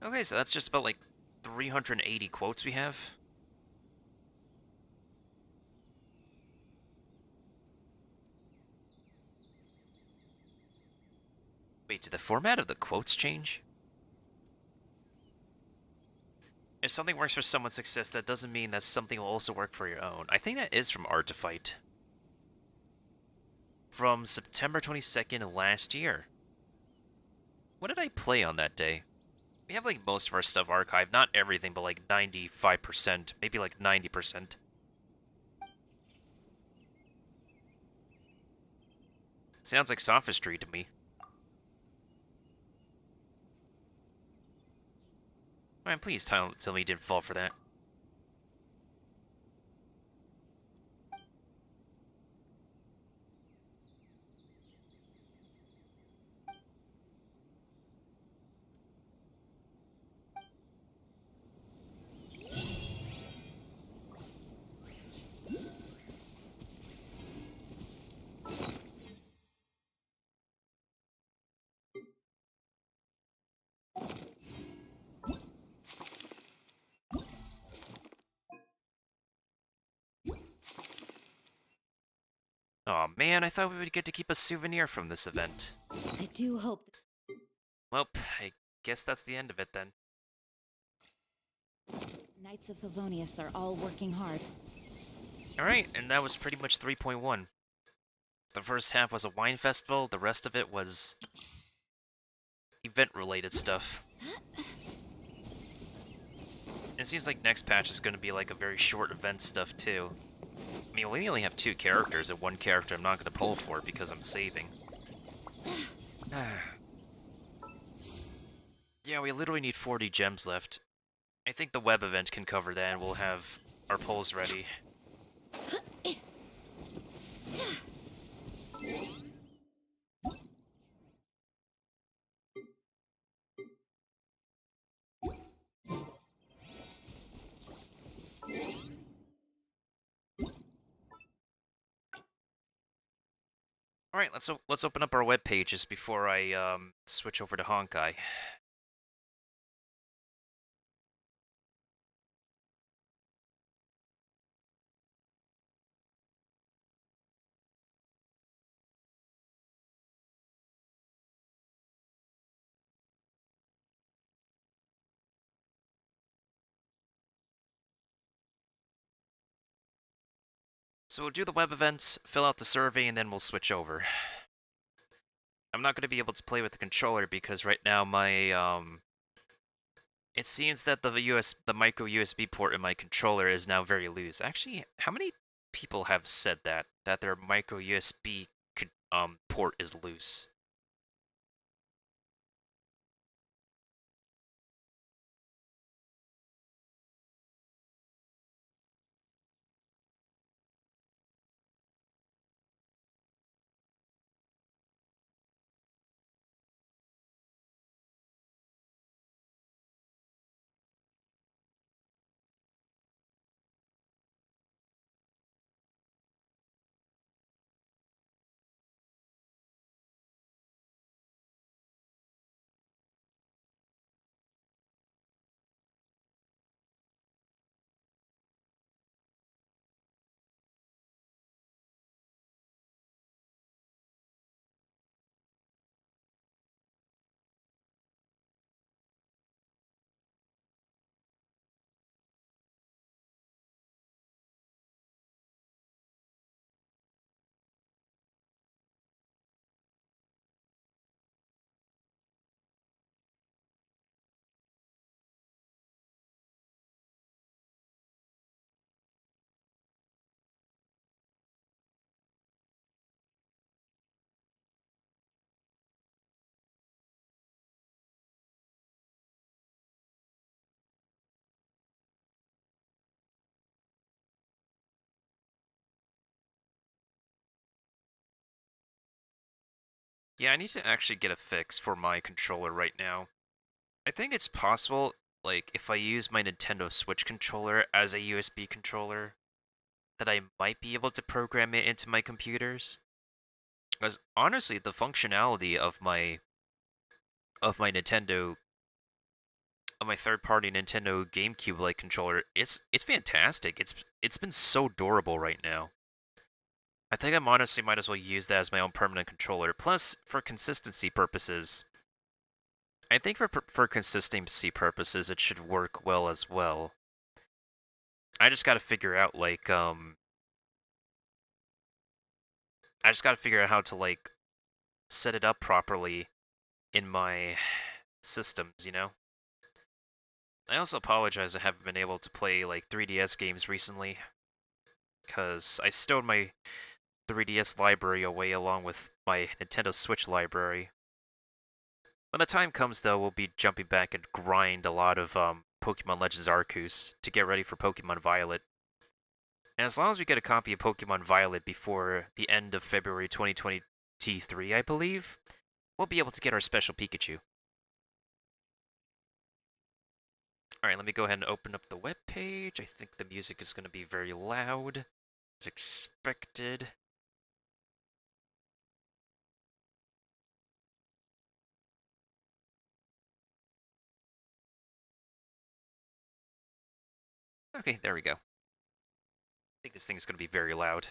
Okay, so that's just about, like, 380 quotes we have. Wait, did the format of the quotes change? If something works for someone's success, that doesn't mean that something will also work for your own. I think that is from Art to Fight. From September 22nd last year. What did I play on that day? We have, like, most of our stuff archived. Not everything, but, like, 95%. Maybe, like, 90%. Sounds like sophistry to me. Man, please tell me you didn't fall for that. Aw, man, I thought we would get to keep a souvenir from this event. I do hope. Well, I guess that's the end of it then. Knights of Favonius are all working hard. Alright, and that was pretty much 3.1. The first half was a wine festival, the rest of it was event-related stuff. It seems like next patch is going to be like a very short event stuff too. I mean, we only have 2 characters, and 1 character I'm not going to pull for because I'm saving. Yeah, we literally need 40 gems left. I think the web event can cover that, and we'll have our pulls ready. All right, let's open up our web pages before I switch over to Honkai. So we'll do the web events, fill out the survey, and then we'll switch over. I'm not going to be able to play with the controller because right now my it seems that the micro USB port in my controller is now very loose. Actually, how many people have said that their micro USB port is loose? Yeah, I need to actually get a fix for my controller right now. I think it's possible, like, if I use my Nintendo Switch controller as a USB controller, that I might be able to program it into my computers. Because honestly, the functionality of my Nintendo, of my third-party Nintendo GameCube-like controller, it's fantastic. It's been so durable right now. I think I'm honestly might as well use that as my own permanent controller. Plus, for consistency purposes, I think for consistency purposes, it should work well as well. I just gotta figure out, like, I just gotta figure out how to, like, set it up properly in my systems, you know? I also apologize I haven't been able to play, like, 3DS games recently, because I stowed my 3DS library away along with my Nintendo Switch library. When the time comes, though, we'll be jumping back and grind a lot of Pokemon Legends Arceus to get ready for Pokemon Violet. And as long as we get a copy of Pokemon Violet before the end of February 2023, I believe, we'll be able to get our special Pikachu. Alright, let me go ahead and open up the webpage. I think the music is going to be very loud, as expected. Okay, there we go. I think this thing is going to be very loud.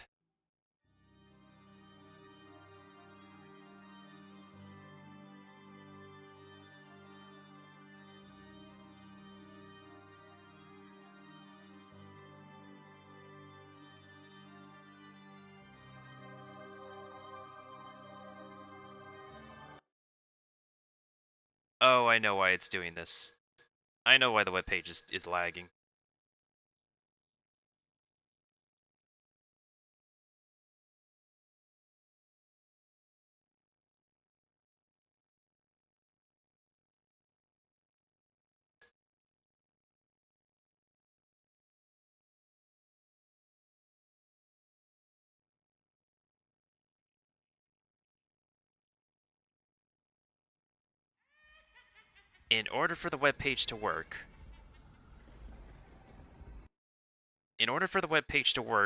Oh, I know why it's doing this. I know why the webpage is lagging. In order for the webpage to work,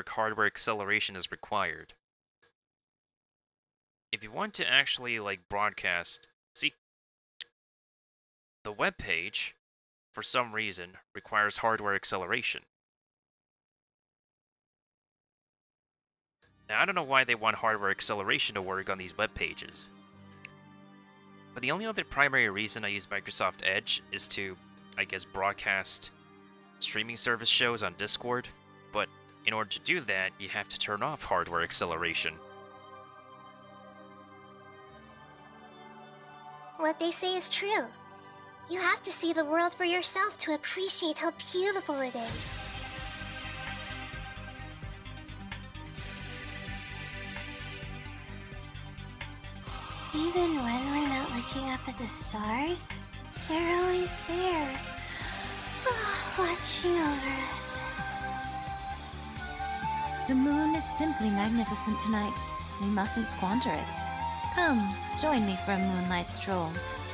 hardware acceleration is required. If you want to actually, like, broadcast... See, the webpage, for some reason, requires hardware acceleration. Now, I don't know why they want hardware acceleration to work on these web pages. But the only other primary reason I use Microsoft Edge is to, I guess, broadcast streaming service shows on Discord. But in order to do that, you have to turn off hardware acceleration. What they say is true. You have to see the world for yourself to appreciate how beautiful it is. Even when we're not looking up at the stars, they're always there, watching over us. The moon is simply magnificent tonight. We mustn't squander it. Come, join me for a moonlight stroll.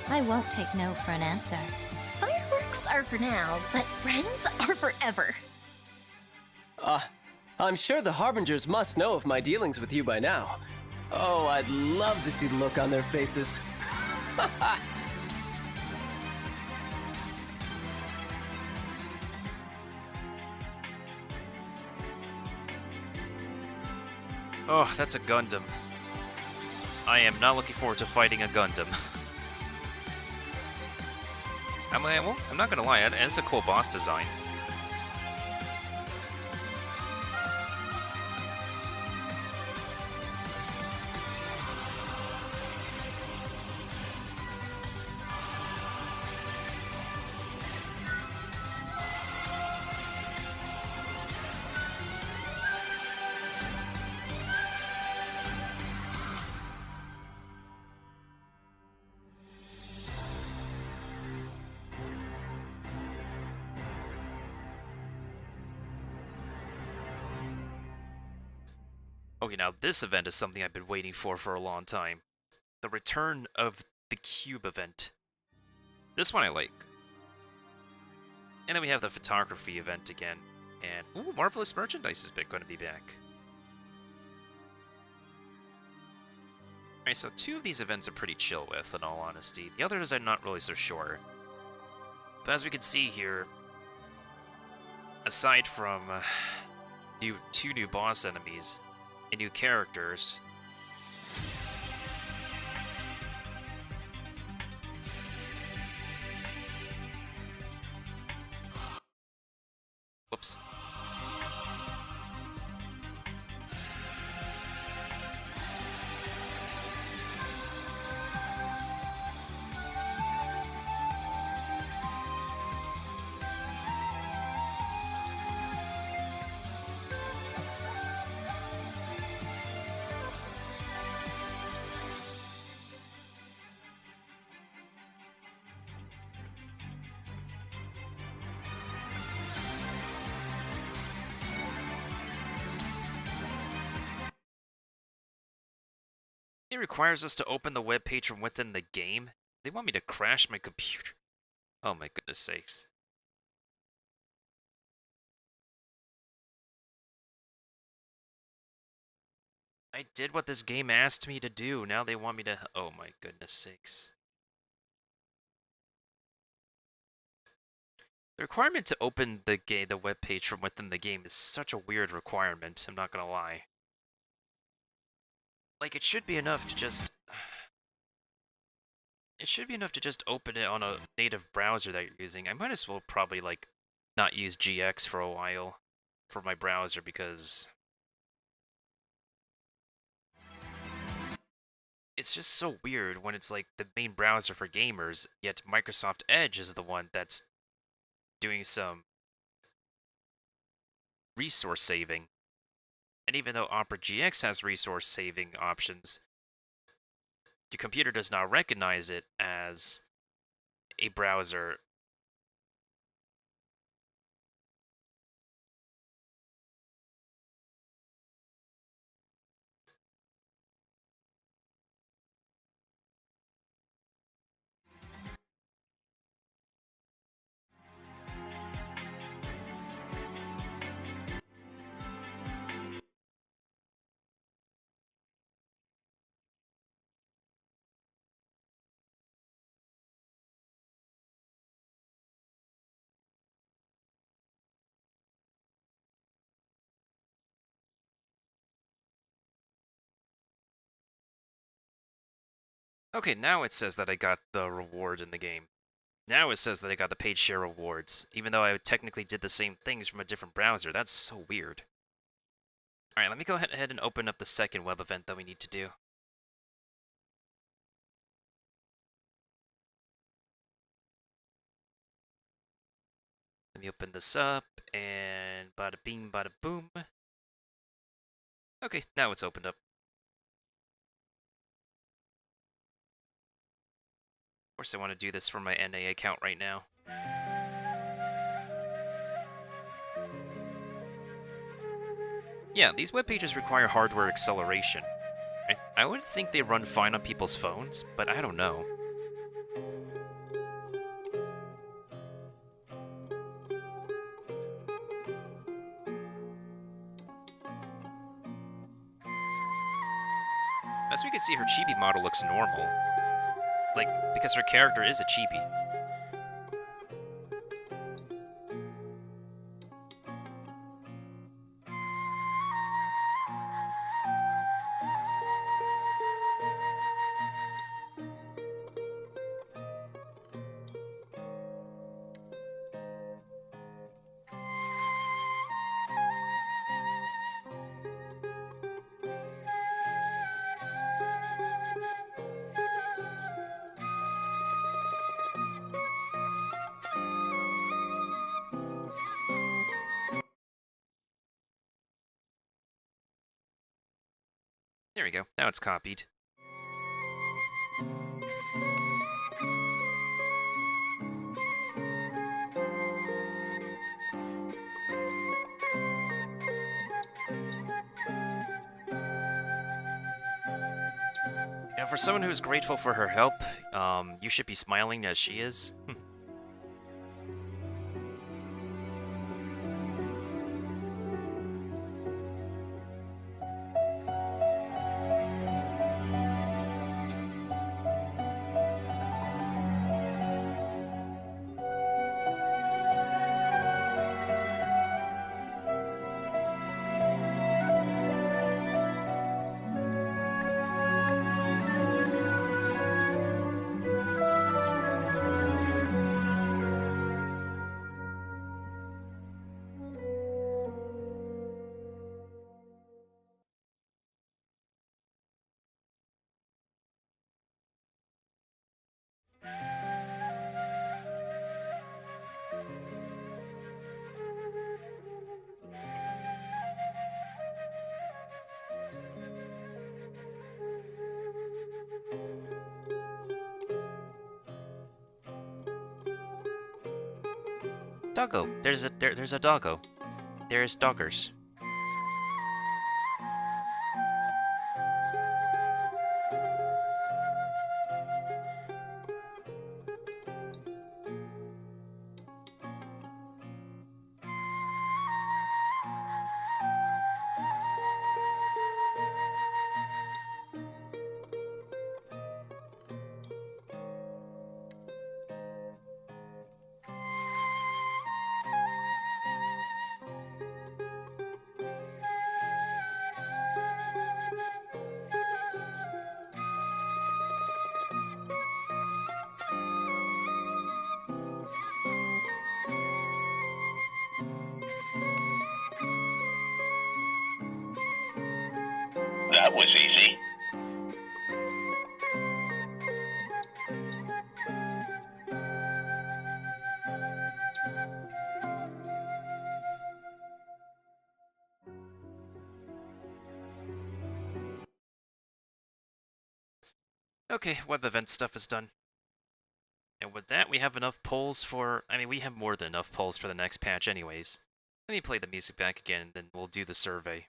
I won't take no for an answer. Fireworks are for now, but friends are forever. I'm sure the Harbingers must know of my dealings with you by now. Oh, I'd love to see the look on their faces. Oh, that's a Gundam. I am not looking forward to fighting a Gundam. I'm not gonna lie, it's a cool boss design. Okay, now this event is something I've been waiting for a long time. the return of the cube event. This one I like. And then we have the photography event again. And, ooh, Marvelous Merchandise is going to be back. Alright, so 2 of these events are pretty chill with, in all honesty. The others I'm not really so sure. But as we can see here, aside from 2 new boss enemies and new characters, whoops. It requires us to open the web page from within the game. They want me to crash my computer. Oh my goodness sakes. I did what this game asked me to do. Now they want me to... Oh my goodness sakes. The requirement to open the web page from within the game is such a weird requirement, I'm not gonna lie. Like, it should be enough to just... It should be enough to just open it on a native browser that you're using. I might as well probably, like, not use GX for a while for my browser because... It's just so weird when it's, like, the main browser for gamers, yet Microsoft Edge is the one that's doing some resource saving. And even though Opera GX has resource saving options, your computer does not recognize it as a browser. Okay, now it says that I got the reward in the game. Now it says that I got the paid share rewards, even though I technically did the same things from a different browser. That's so weird. Alright, let me go ahead and open up the second web event that we need to do. Let me open this up, and bada bing, bada boom. Okay, now it's opened up. Of course, I want to do this for my NA account right now. Yeah, these web pages require hardware acceleration. I would think they run fine on people's phones, but I don't know. As we can see, her chibi model looks normal. Like, because her character is a chibi. There we go. Now it's copied. Now, for someone who's grateful for her help, you should be smiling as she is. Doggo. There's a doggo. There's doggers. That was easy. Okay, web event stuff is done. And with that, we have enough polls for... I mean, we have more than enough polls for the next patch anyways. Let me play the music back again, and then we'll do the survey.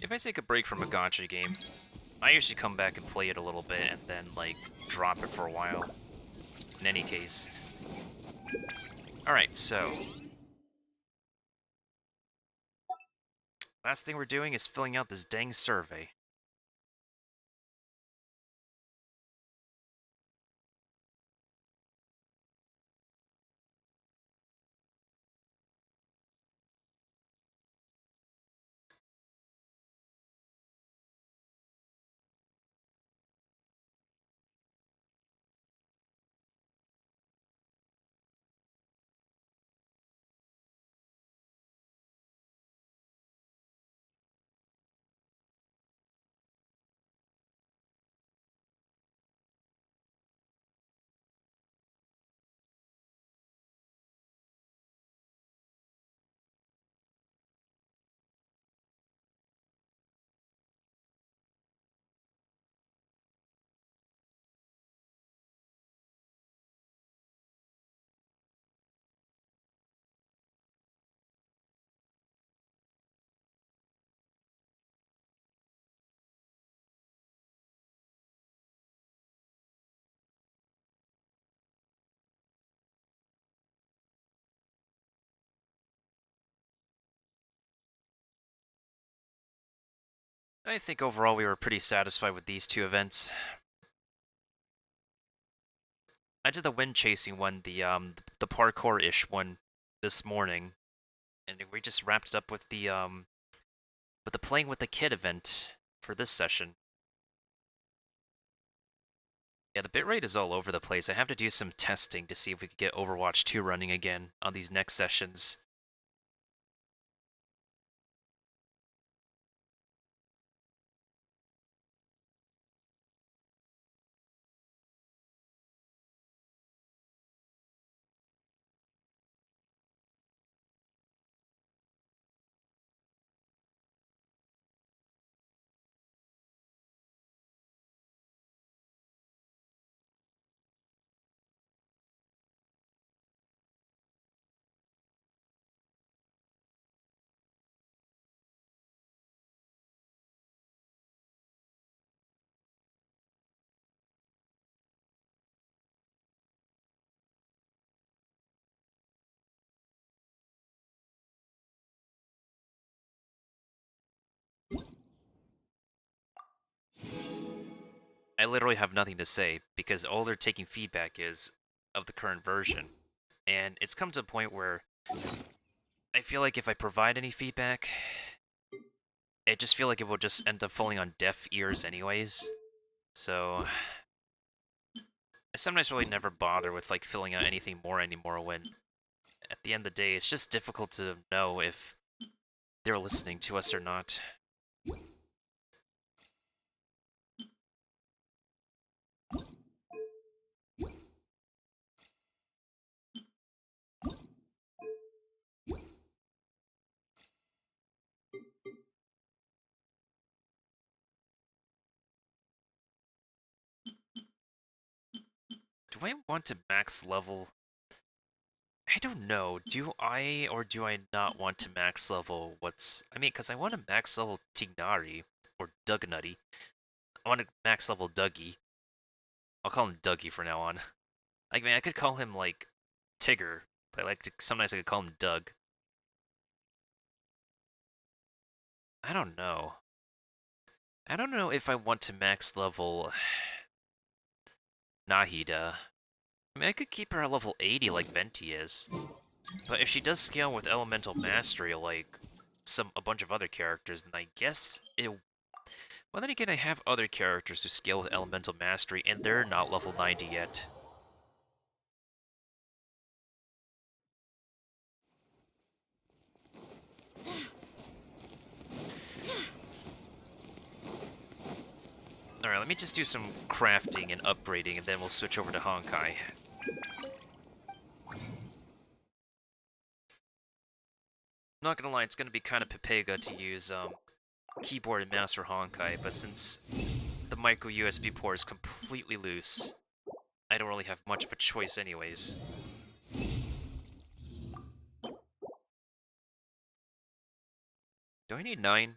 If I take a break from a gacha game, I usually come back and play it a little bit and then, like, drop it for a while. In any case. Alright, so... last thing we're doing is filling out this dang survey. I think overall we were pretty satisfied with these two events. I did the wind chasing one, the parkour-ish one this morning, and we just wrapped it up with the playing with the kid event for this session. Yeah, the bitrate is all over the place. I have to do some testing to see if we could get Overwatch 2 running again on these next sessions. I literally have nothing to say because all they're taking feedback is of the current version. And it's come to a point where I feel like if I provide any feedback, I just feel like it will just end up falling on deaf ears anyways. So I sometimes really never bother with like filling out anything more anymore when at the end of the day it's just difficult to know if they're listening to us or not. Do I want to max level? I don't know. Do I or do I not want to max level what's... I mean, because I want to max level Tignari or Dugnutty. I want to max level Dougie. I'll call him Dougie from now on. I mean, I could call him, like, Tigger, but sometimes I could call him Doug. I don't know. I don't know if I want to max level Nahida. I mean, I could keep her at level 80 like Venti is. But if she does scale with Elemental Mastery like a bunch of other characters, then I guess it... Well, then again, I have other characters who scale with Elemental Mastery, and they're not level 90 yet. Alright, let me just do some crafting and upgrading, and then we'll switch over to Honkai. Not gonna lie, it's gonna be kind of Pepega to use keyboard and mouse for Honkai, but since the micro USB port is completely loose, I don't really have much of a choice anyways. Do I need 9?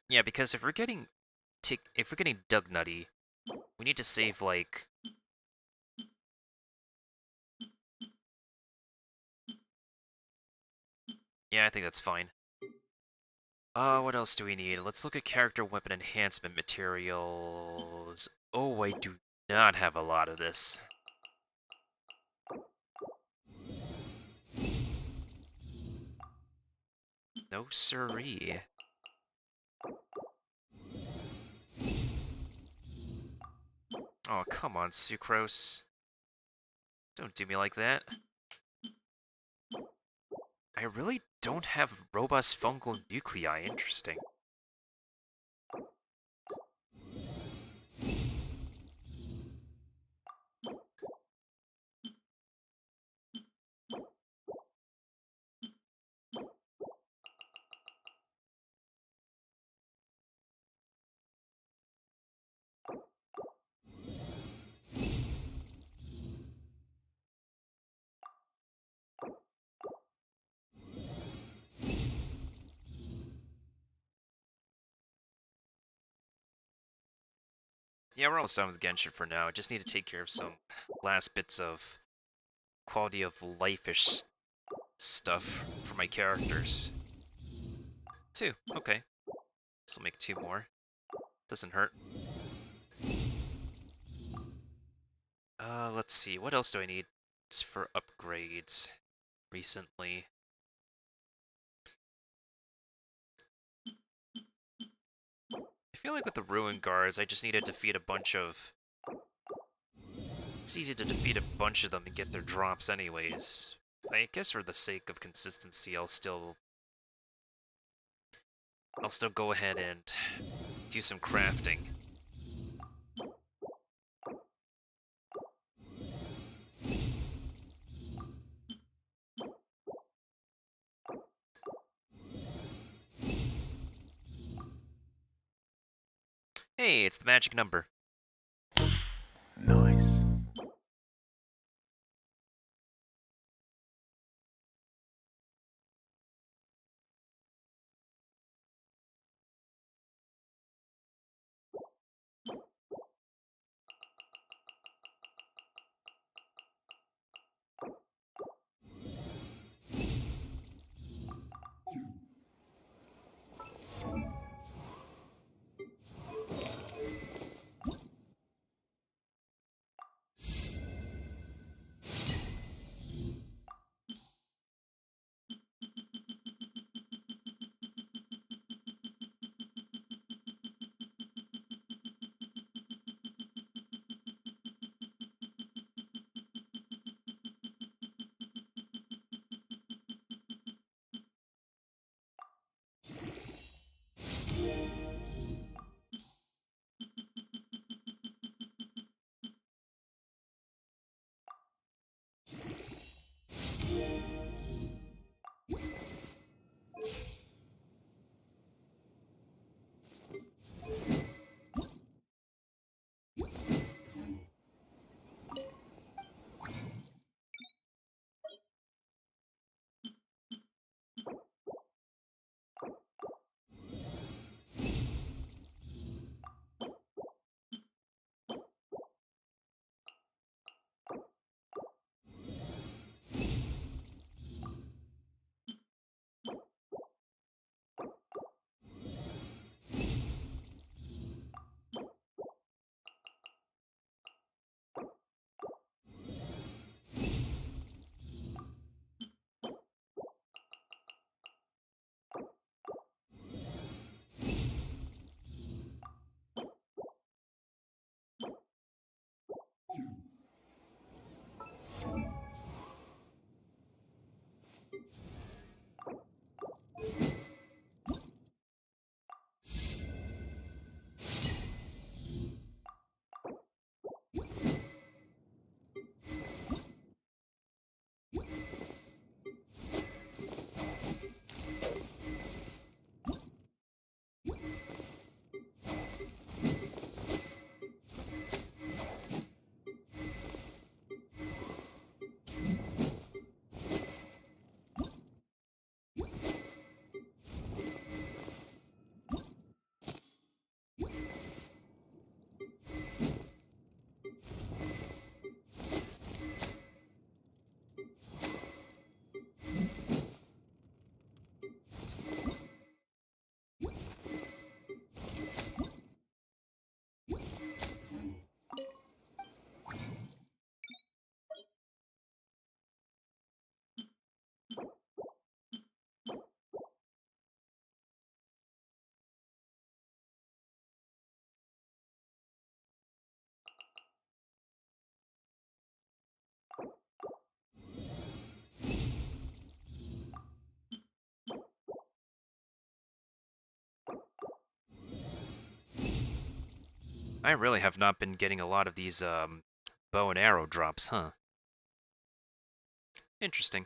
Yeah, because if we're getting Doug Nutty, we need to save like... Yeah, I think that's fine. What else do we need? Let's look at character weapon enhancement materials. Oh, I do not have a lot of this. No siree. Oh, come on, Sucrose. Don't do me like that. I really don't have robust fungal nuclei. Interesting. Yeah, we're almost done with Genshin for now. I just need to take care of some last bits of quality of life-ish stuff for my characters. 2, okay. This will make 2 more. Doesn't hurt. Let's see. What else do I need for upgrades recently? I feel like with the Ruin Guards, I just need to defeat a bunch of It's easy to defeat a bunch of them and get their drops anyways. I guess for the sake of consistency, I'll still go ahead and do some crafting. Hey, it's the magic number. Nice. I really have not been getting a lot of these bow and arrow drops, huh? Interesting.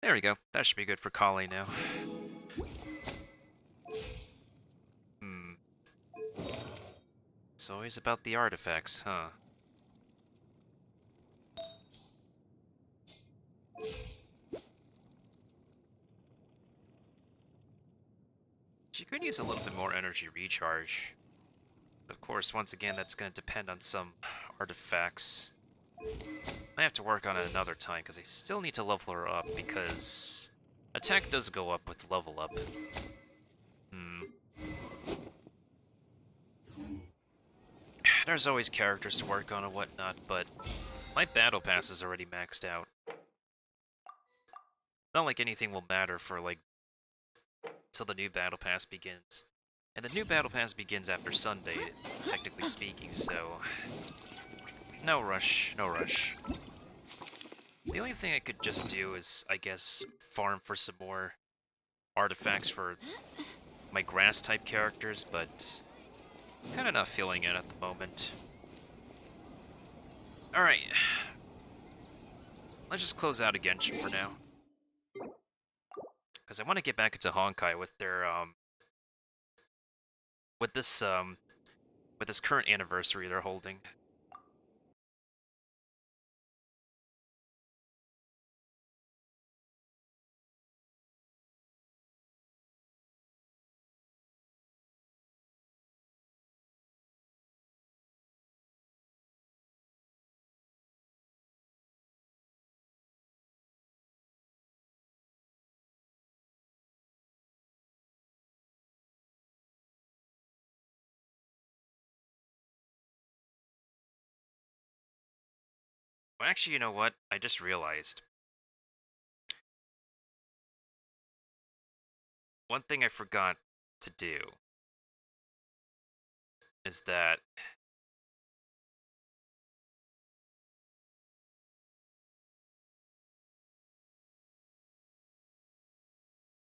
There we go. That should be good for Kali now. Hmm. It's always about the artifacts, huh? She could use a little bit more energy recharge. Of course, once again, that's going to depend on some artifacts. I have to work on it another time, because I still need to level her up, because attack does go up with level up. There's always characters to work on and whatnot, but my battle pass is already maxed out. Not like anything will matter for, like, till the new battle pass begins. And the new battle pass begins after Sunday, technically speaking, so... No rush, no rush. The only thing I could just do is, I guess, farm for some more artifacts for my grass-type characters, but kind of not feeling it at the moment. Alright. Let's just close out a Genshin for now. Because I want to get back into Honkai with their, with this current anniversary they're holding. Well, actually, you know what? I just realized. One thing I forgot to do is that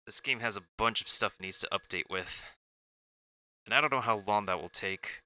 this game has a bunch of stuff it needs to update with. And I don't know how long that will take.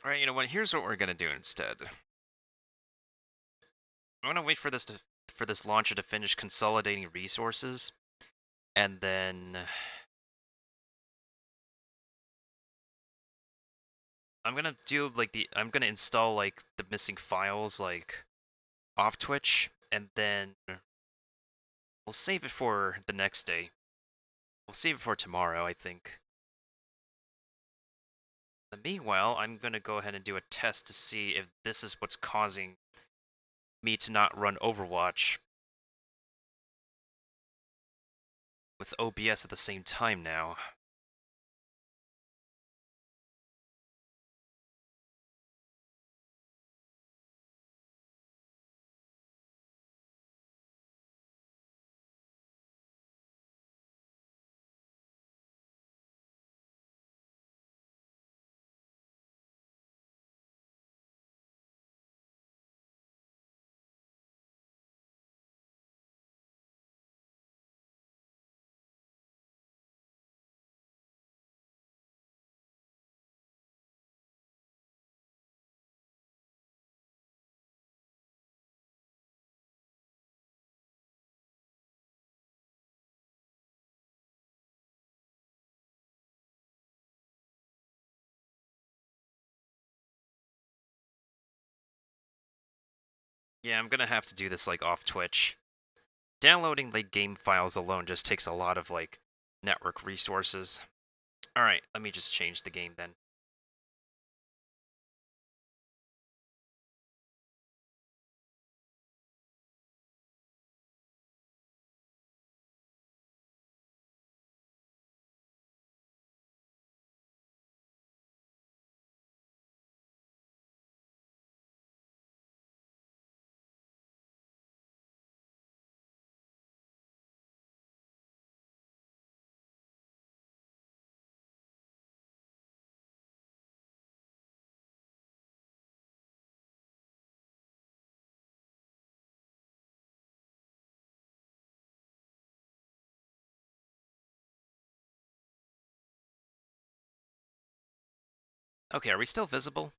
Alright, you know what? Here's what we're gonna do instead. I'm gonna wait for this launcher to finish consolidating resources, and then I'm gonna do I'm gonna install like the missing files like off Twitch, and then we'll save it for the next day. We'll save it for tomorrow, I think. Meanwhile, I'm gonna go ahead and do a test to see if this is what's causing me to not run Overwatch with OBS at the same time now. Yeah, I'm gonna have to do this like off Twitch. Downloading like game files alone just takes a lot of like network resources. Alright, let me just change the game then. Okay, are we still visible?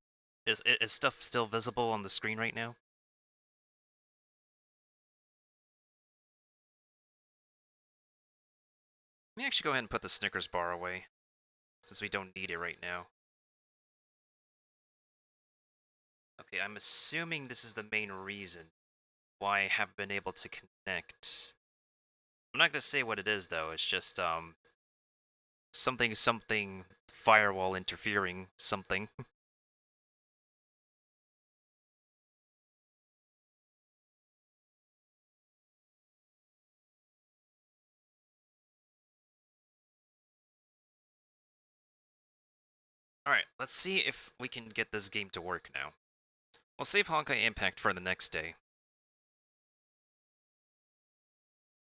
Is stuff still visible on the screen right now? Let me actually go ahead and put the Snickers bar away, since we don't need it right now. Okay, I'm assuming this is the main reason why I haven't been able to connect. I'm not gonna say what it is though, it's just something firewall interfering something. Alright, let's see if we can get this game to work now. We'll save Honkai Impact for the next day.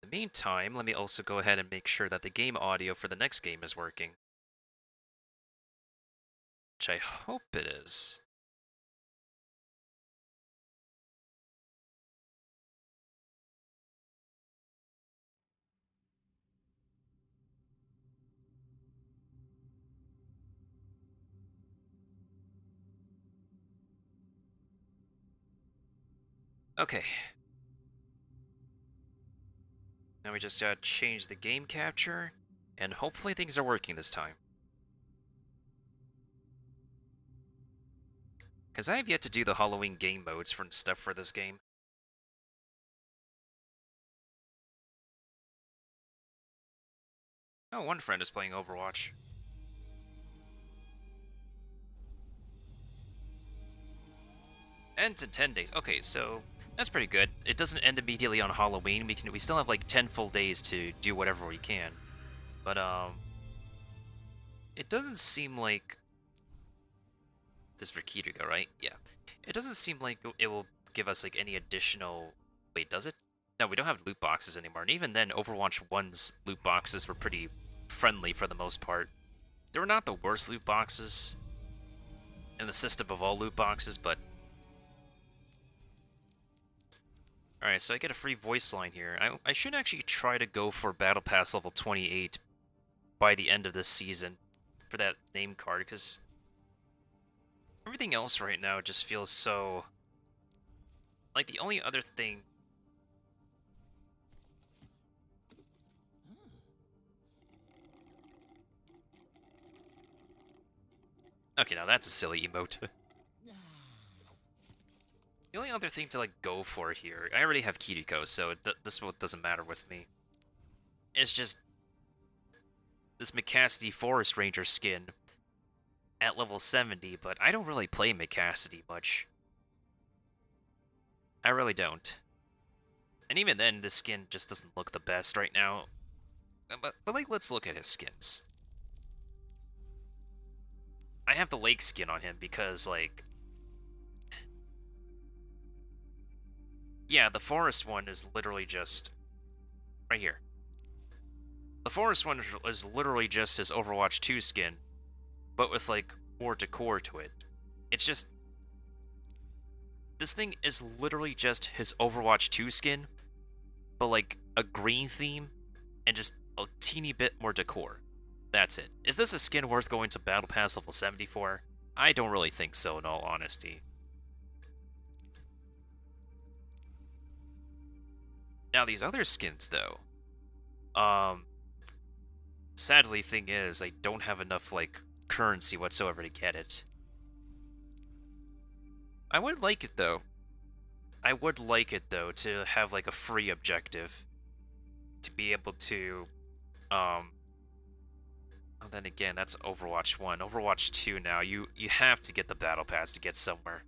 In the meantime, let me also go ahead and make sure that the game audio for the next game is working. Which I hope it is. Okay. Now we just gotta change the game capture, and hopefully things are working this time. Because I have yet to do the Halloween game modes for stuff for this game. Oh, one friend is playing Overwatch. Ends in 10 days. Okay, so that's pretty good. It doesn't end immediately on Halloween. We still have like 10 full days to do whatever we can. But it doesn't seem like this is for Kiryu, right? Yeah. It doesn't seem like it will give us like any additional. Wait, does it? No, we don't have loot boxes anymore. And even then, Overwatch 1's loot boxes were pretty friendly for the most part. They were not the worst loot boxes in the system of all loot boxes, but alright, so I get a free voice line here. I should actually try to go for Battle Pass level 28 by the end of this season for that name card, because everything else right now just feels so... Like, the only other thing... Okay, now that's a silly emote. The only other thing to, like, go for here... I already have Kiriko, so this doesn't matter with me. It's just... this McCassidy Forest Ranger skin at level 70, but I don't really play McCassidy much. I really don't. And even then, this skin just doesn't look the best right now. But like, let's look at his skins. I have the lake skin on him because, like... Yeah, the forest one is literally just... right here. The forest one is literally just his Overwatch 2 skin, but with, like, more decor to it. It's just... This thing is literally just his Overwatch 2 skin, but, like, a green theme, and just a teeny bit more decor. That's it. Is this a skin worth going to Battle Pass level 70 for? I don't really think so, in all honesty. Now, these other skins, though. Sadly, thing is, I don't have enough, like, currency whatsoever to get it. I would like it, though. I would like it, though, to have, like, a free objective. To be able to, Oh, then again, that's Overwatch 1. Overwatch 2 now, you have to get the Battle Pass to get somewhere.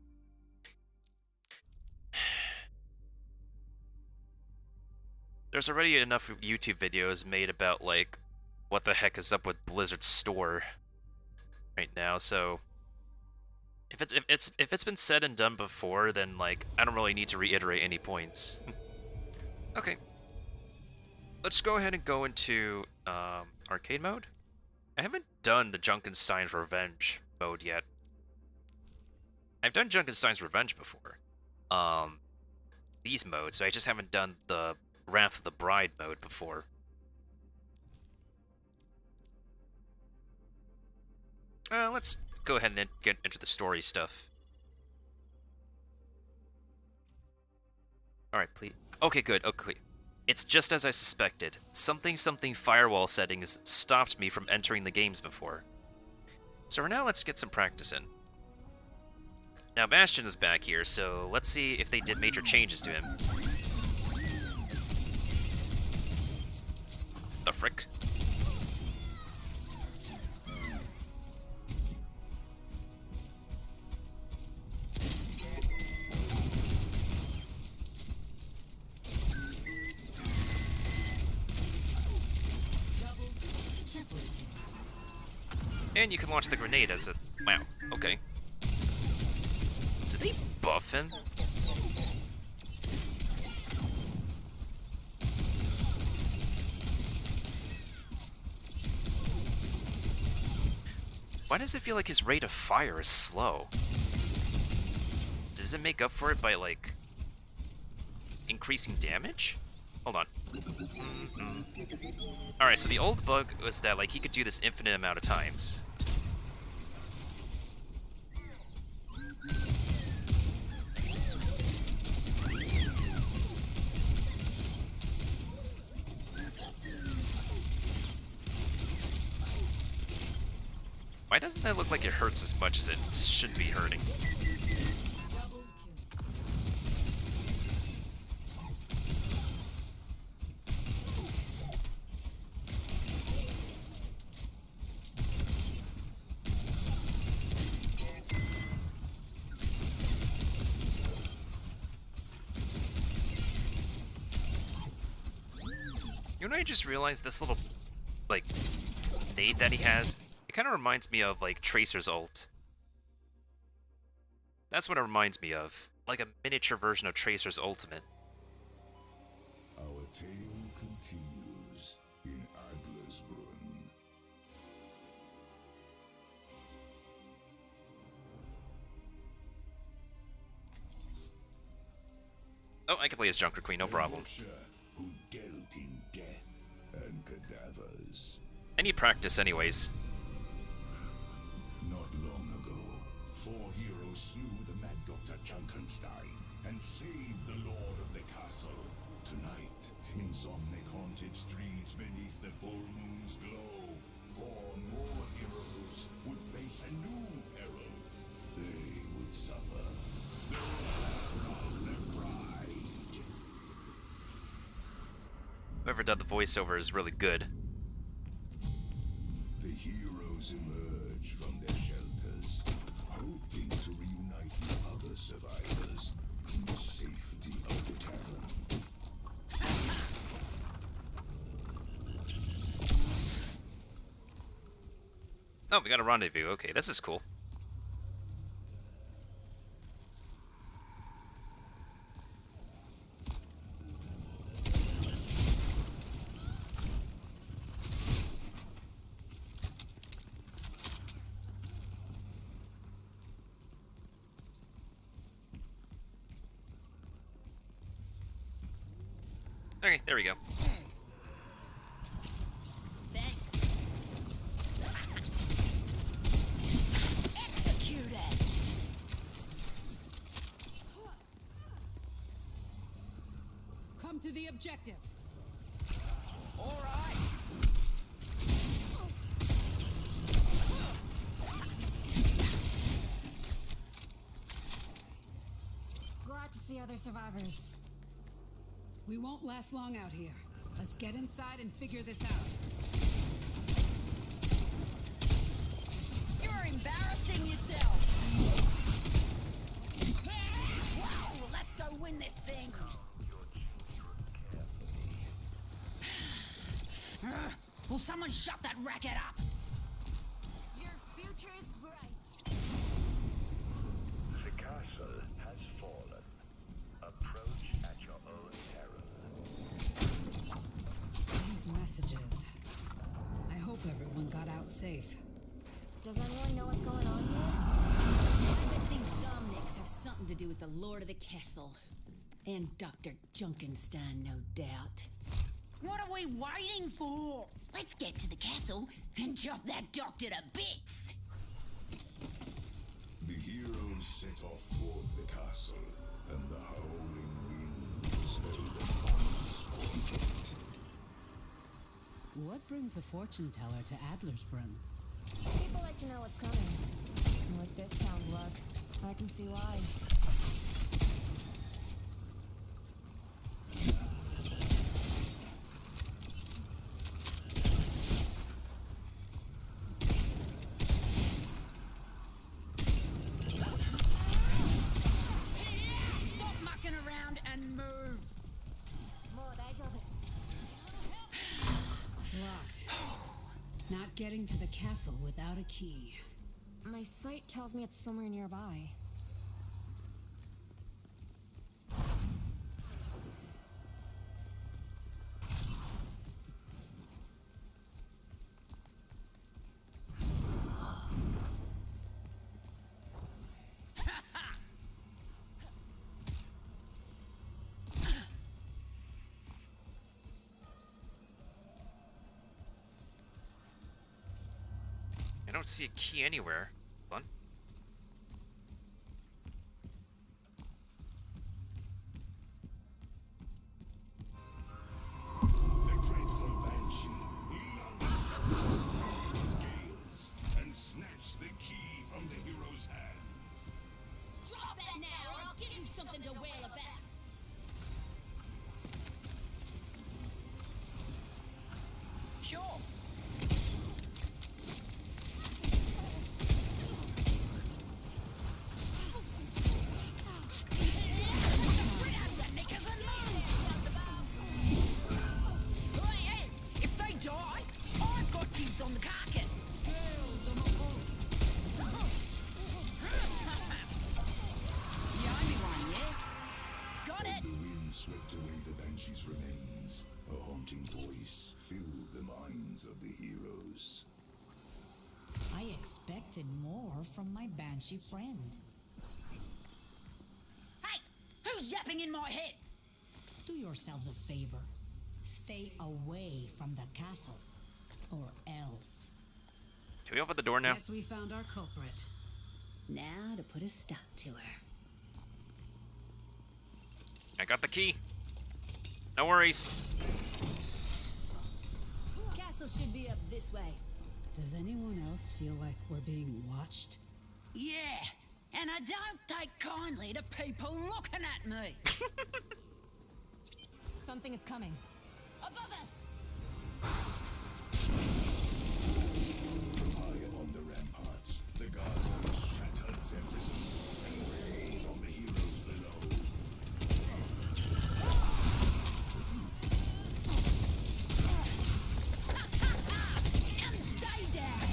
There's already enough YouTube videos made about, like, what the heck is up with Blizzard's store right now, so... If it's been said and done before, then, like, I don't really need to reiterate any points. Okay. Let's go ahead and go into, arcade mode? I haven't done the Junkenstein's Revenge mode yet. I've done Junkenstein's Revenge before. These modes, so I just haven't done the Wrath of the Bride mode before. Let's go ahead and get into the story stuff. Alright, please. Okay, good. Okay. It's just as I suspected. Something firewall settings stopped me from entering the games before. So for now, let's get some practice in. Now, Bastion is back here, so let's see if they did major changes to him. The frick? And you can launch the grenade as a... Wow, okay. Did they buff him? Why does it feel like his rate of fire is slow? Does it make up for it by, like, increasing damage? Hold on. Alright, so the old bug was that, like, he could do this infinite amount of times. Why doesn't that look like it hurts as much as it should be hurting? You know what I just realized? This little, like, nade that he has, it kind of reminds me of, like, Tracer's ult. That's what it reminds me of. Like a miniature version of Tracer's ultimate. Our tale continues in Adlersbrunn. Oh, I can play as Junker Queen, no problem. Who dealt in death and cadavers. I need practice anyways. Not long ago, 4 heroes slew the Mad Dr. Junkenstein and saved the Lord of the Castle. Tonight, in Zomnic haunted streets beneath the full moon's glow, 4 more heroes would face a new peril. They would suffer the wrath of the bride. Whoever did the voiceover is really good. The heroes emerge from their shelters, hoping to reunite with other survivors in the safety of the tavern. Oh, we got a rendezvous. Okay, this is cool. Okay, there we go. Executed. Come to the objective. All right. Glad to see other survivors. We won't last long out here. Let's get inside and figure this out. You're embarrassing yourself. Wow, let's go win this thing. Will someone shut that racket up? Your future is bright. The castle has fallen. Approach at your own peril. These messages. I hope everyone got out safe. Does anyone know what's going on here? I bet these Zomnics have something to do with the Lord of the Castle. And Dr. Junkenstein, no doubt. What are we waiting for? Let's get to the castle and chop that doctor to bits. What brings a fortune teller to Adlersbrim? People like to know what's coming. And with this town's luck, I can see why. Stop mucking around and move! Locked. Not getting to the castle without a key. My sight tells me it's somewhere nearby. I don't see a key anywhere. Hold on. The dreadful banshee gales and snatch the key from the hero's hands. Drop that now, or I'll give you something to wail about. Sure. If they die, I've got dibs on the carcass. You owe me one, yeah? Got it. The wind swept away the banshee's remains. A haunting voice filled the minds of the heroes. I expected more from my banshee friend. Hey! Who's yapping in my head? Do yourselves a favor. Stay away from the castle. Or else. Can we open the door now? Guess we found our culprit. Now to put a stop to her. I got the key. No worries. Castle should be up this way. Does anyone else feel like we're being watched? Yeah, and I don't take kindly to people looking at me. Something is coming. Above us! From high upon the ramparts, the guards shattered their prisons and rained on the heroes below. And stay down!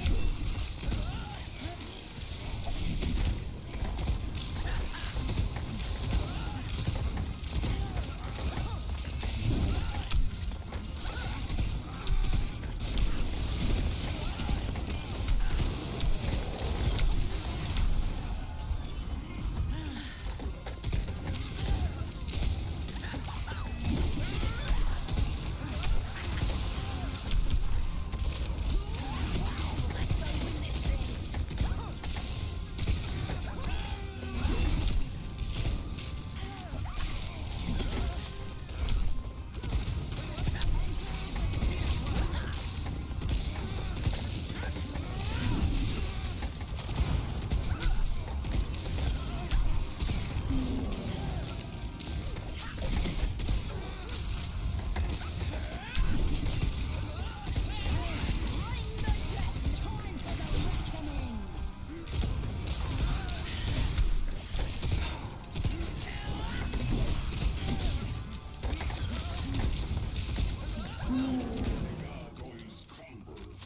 Gargoyles crumbled.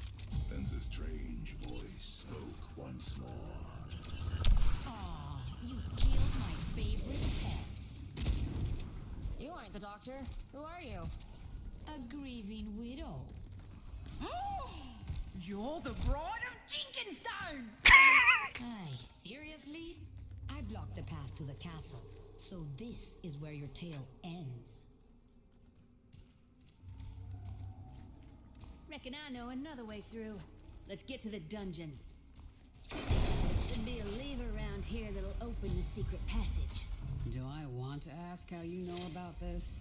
Then the strange voice spoke once more. Aw, you killed my favorite pets. You aren't the doctor. Who are you? A grieving widow. You're the bride of Jenkinstone! Hey, seriously? I blocked the path to the castle, so this is where your tale ends. Reckon I know another way through. Let's get to the dungeon. Should be a lever around here that'll open the secret passage. Do I want to ask how you know about this?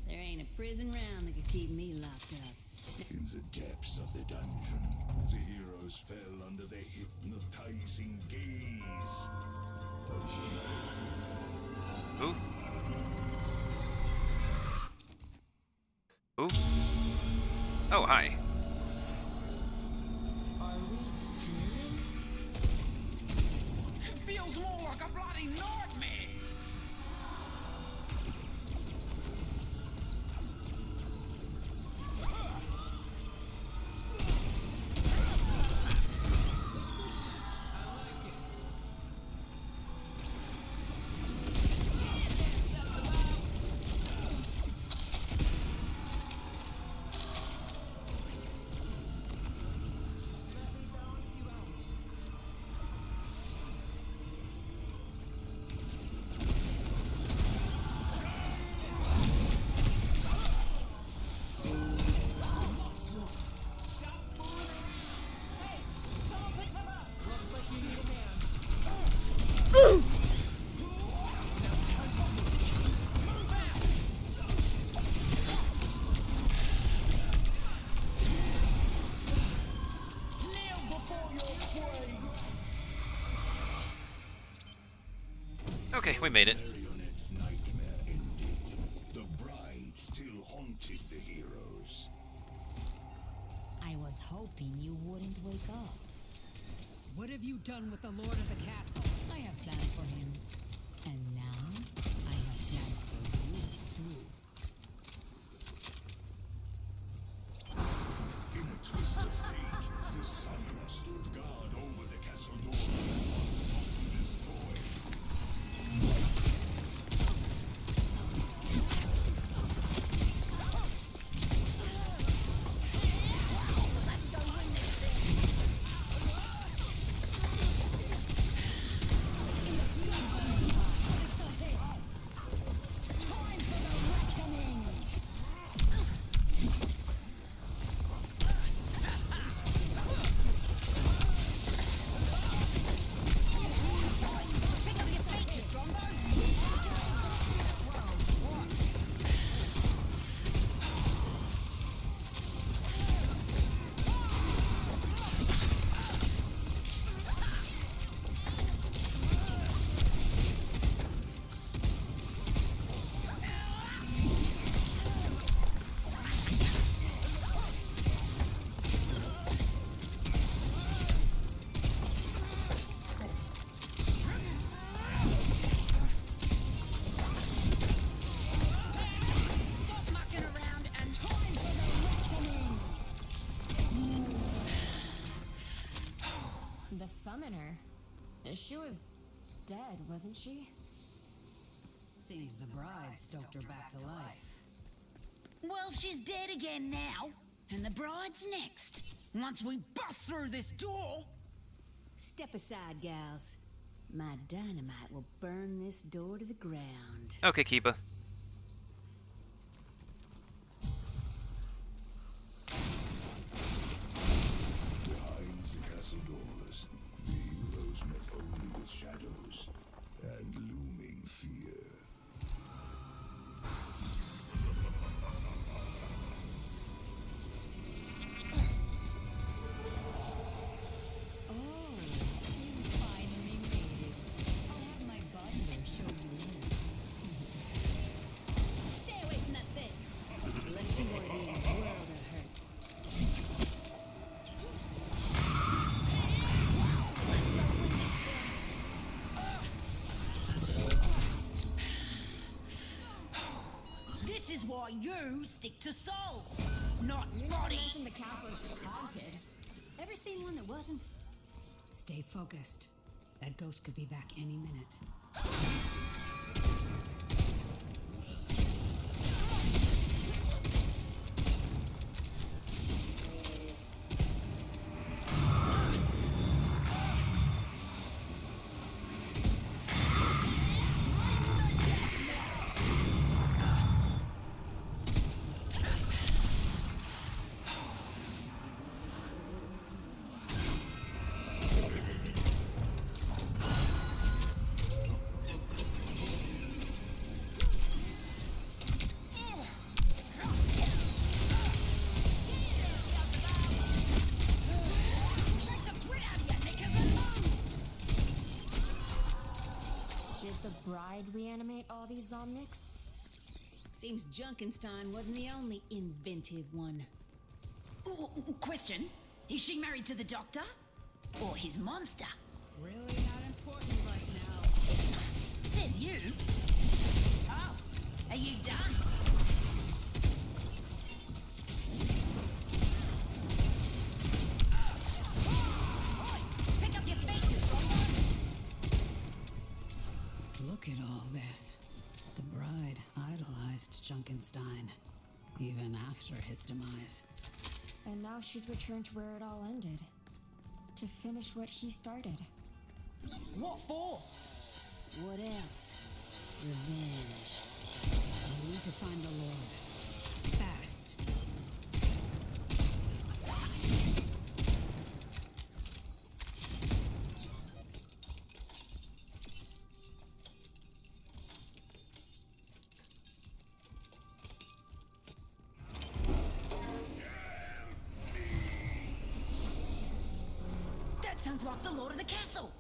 There ain't a prison round that could keep me locked up. In the depths of the dungeon, the heroes fell under the hypnotizing gaze of Who? Who? Oh, hi. It feels more like a bloody nightmare. Okay, we made it. Marionette's nightmare ended. The bride still haunted the heroes. I was hoping you wouldn't wake up. What have you done with the Lord of the Castle? I have plans for him. And now, I have plans for you, too. In a twist of fate, the sun stood guard over the castle door and sought to destroy. The summoner. She was dead, wasn't she? Seems the bride stoked her back to life. Well, she's dead again now. And the bride's next. Once we bust through this door. Step aside, gals. My dynamite will burn this door to the ground. Okay, Kiba. Behind the castle doors, the heroes met only with shadows and looming fear. Oh, you finally made it. I'll have my butler show you in. Stay away from that thing. Unless you want to be in the world of hurt. This is why you stick to souls, not bodies. The castle is haunted. Ever seen one that wasn't? Stay focused. That ghost could be back any minute. bride reanimate all these Zomnics? Seems Junkenstein wasn't the only inventive one. Question: is she married to the doctor? Or his monster? Really not important right now. Says you. Oh, are you done? Pick up your feet. Look at all this. The bride idolized Junkenstein, even after his demise. And now she's returned to where it all ended. To finish what he started. What for? What else? Revenge. I need to find the Lord. Fast. That sounds like the Lord of the Castle.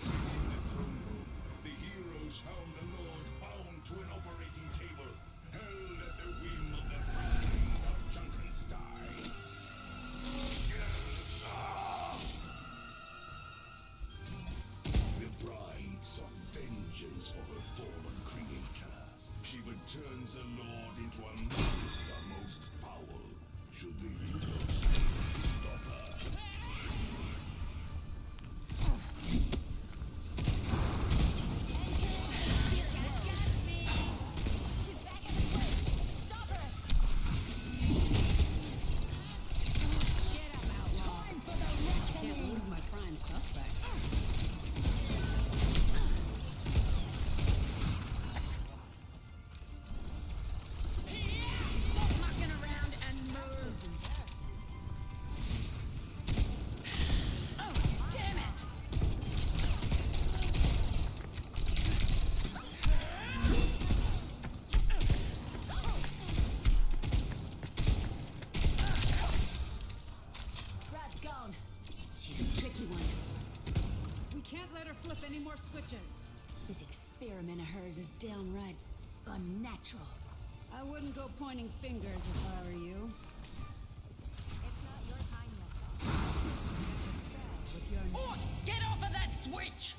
In the throne room, the heroes found the Lord bound to an operating table, held at the whim of the bride of Junkenstein. The bride sought vengeance for her fallen creator. She returns the Lord into a monster most foul. Should the heroes stop her? Any more switches? This experiment of hers is downright unnatural. I wouldn't go pointing fingers if I were you. It's not your time yet. Oh, get off of that switch!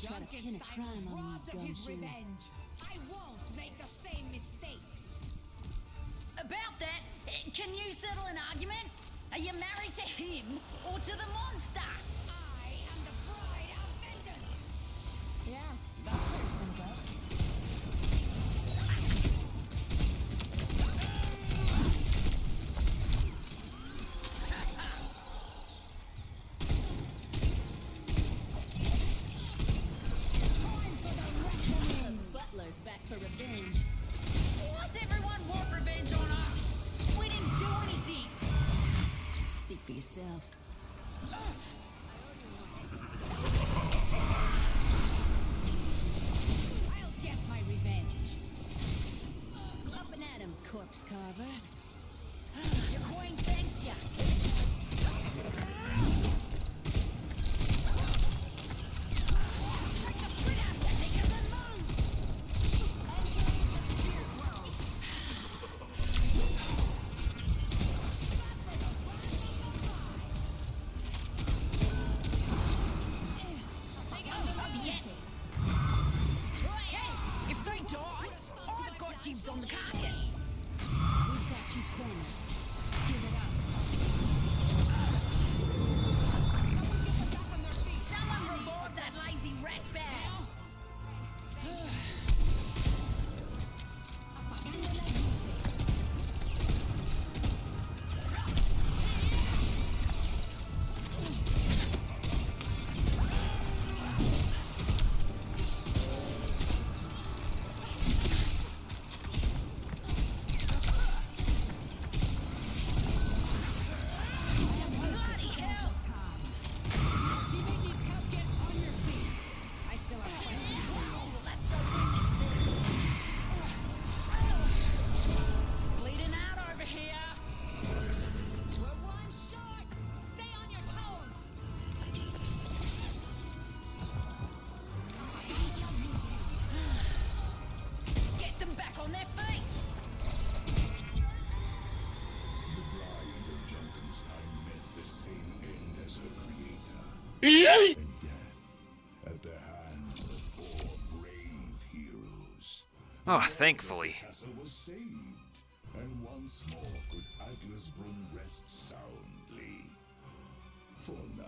Junkenstein was robbed of his Genshin. revenge. I won't make the same mistakes. About that, can you settle an argument? Are you married to him or to the monster? I am the bride of vengeance. Yeah, that clears things up. Butler's back for revenge. Why's everyone want revenge on us? We didn't do anything. Speak for yourself. and death at the hands of 4 brave heroes. Oh, thankfully. The castle was saved, and once more could Atlasbrunn rest soundly. For now.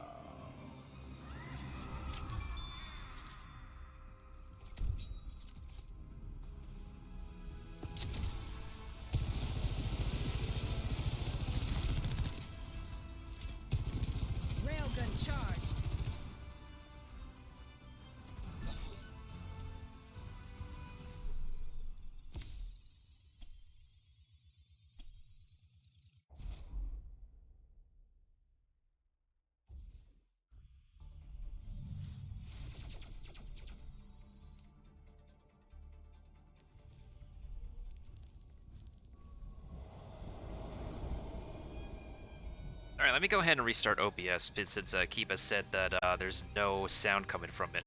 Railgun charged. Alright, let me go ahead and restart OBS since Kiba said that there's no sound coming from it.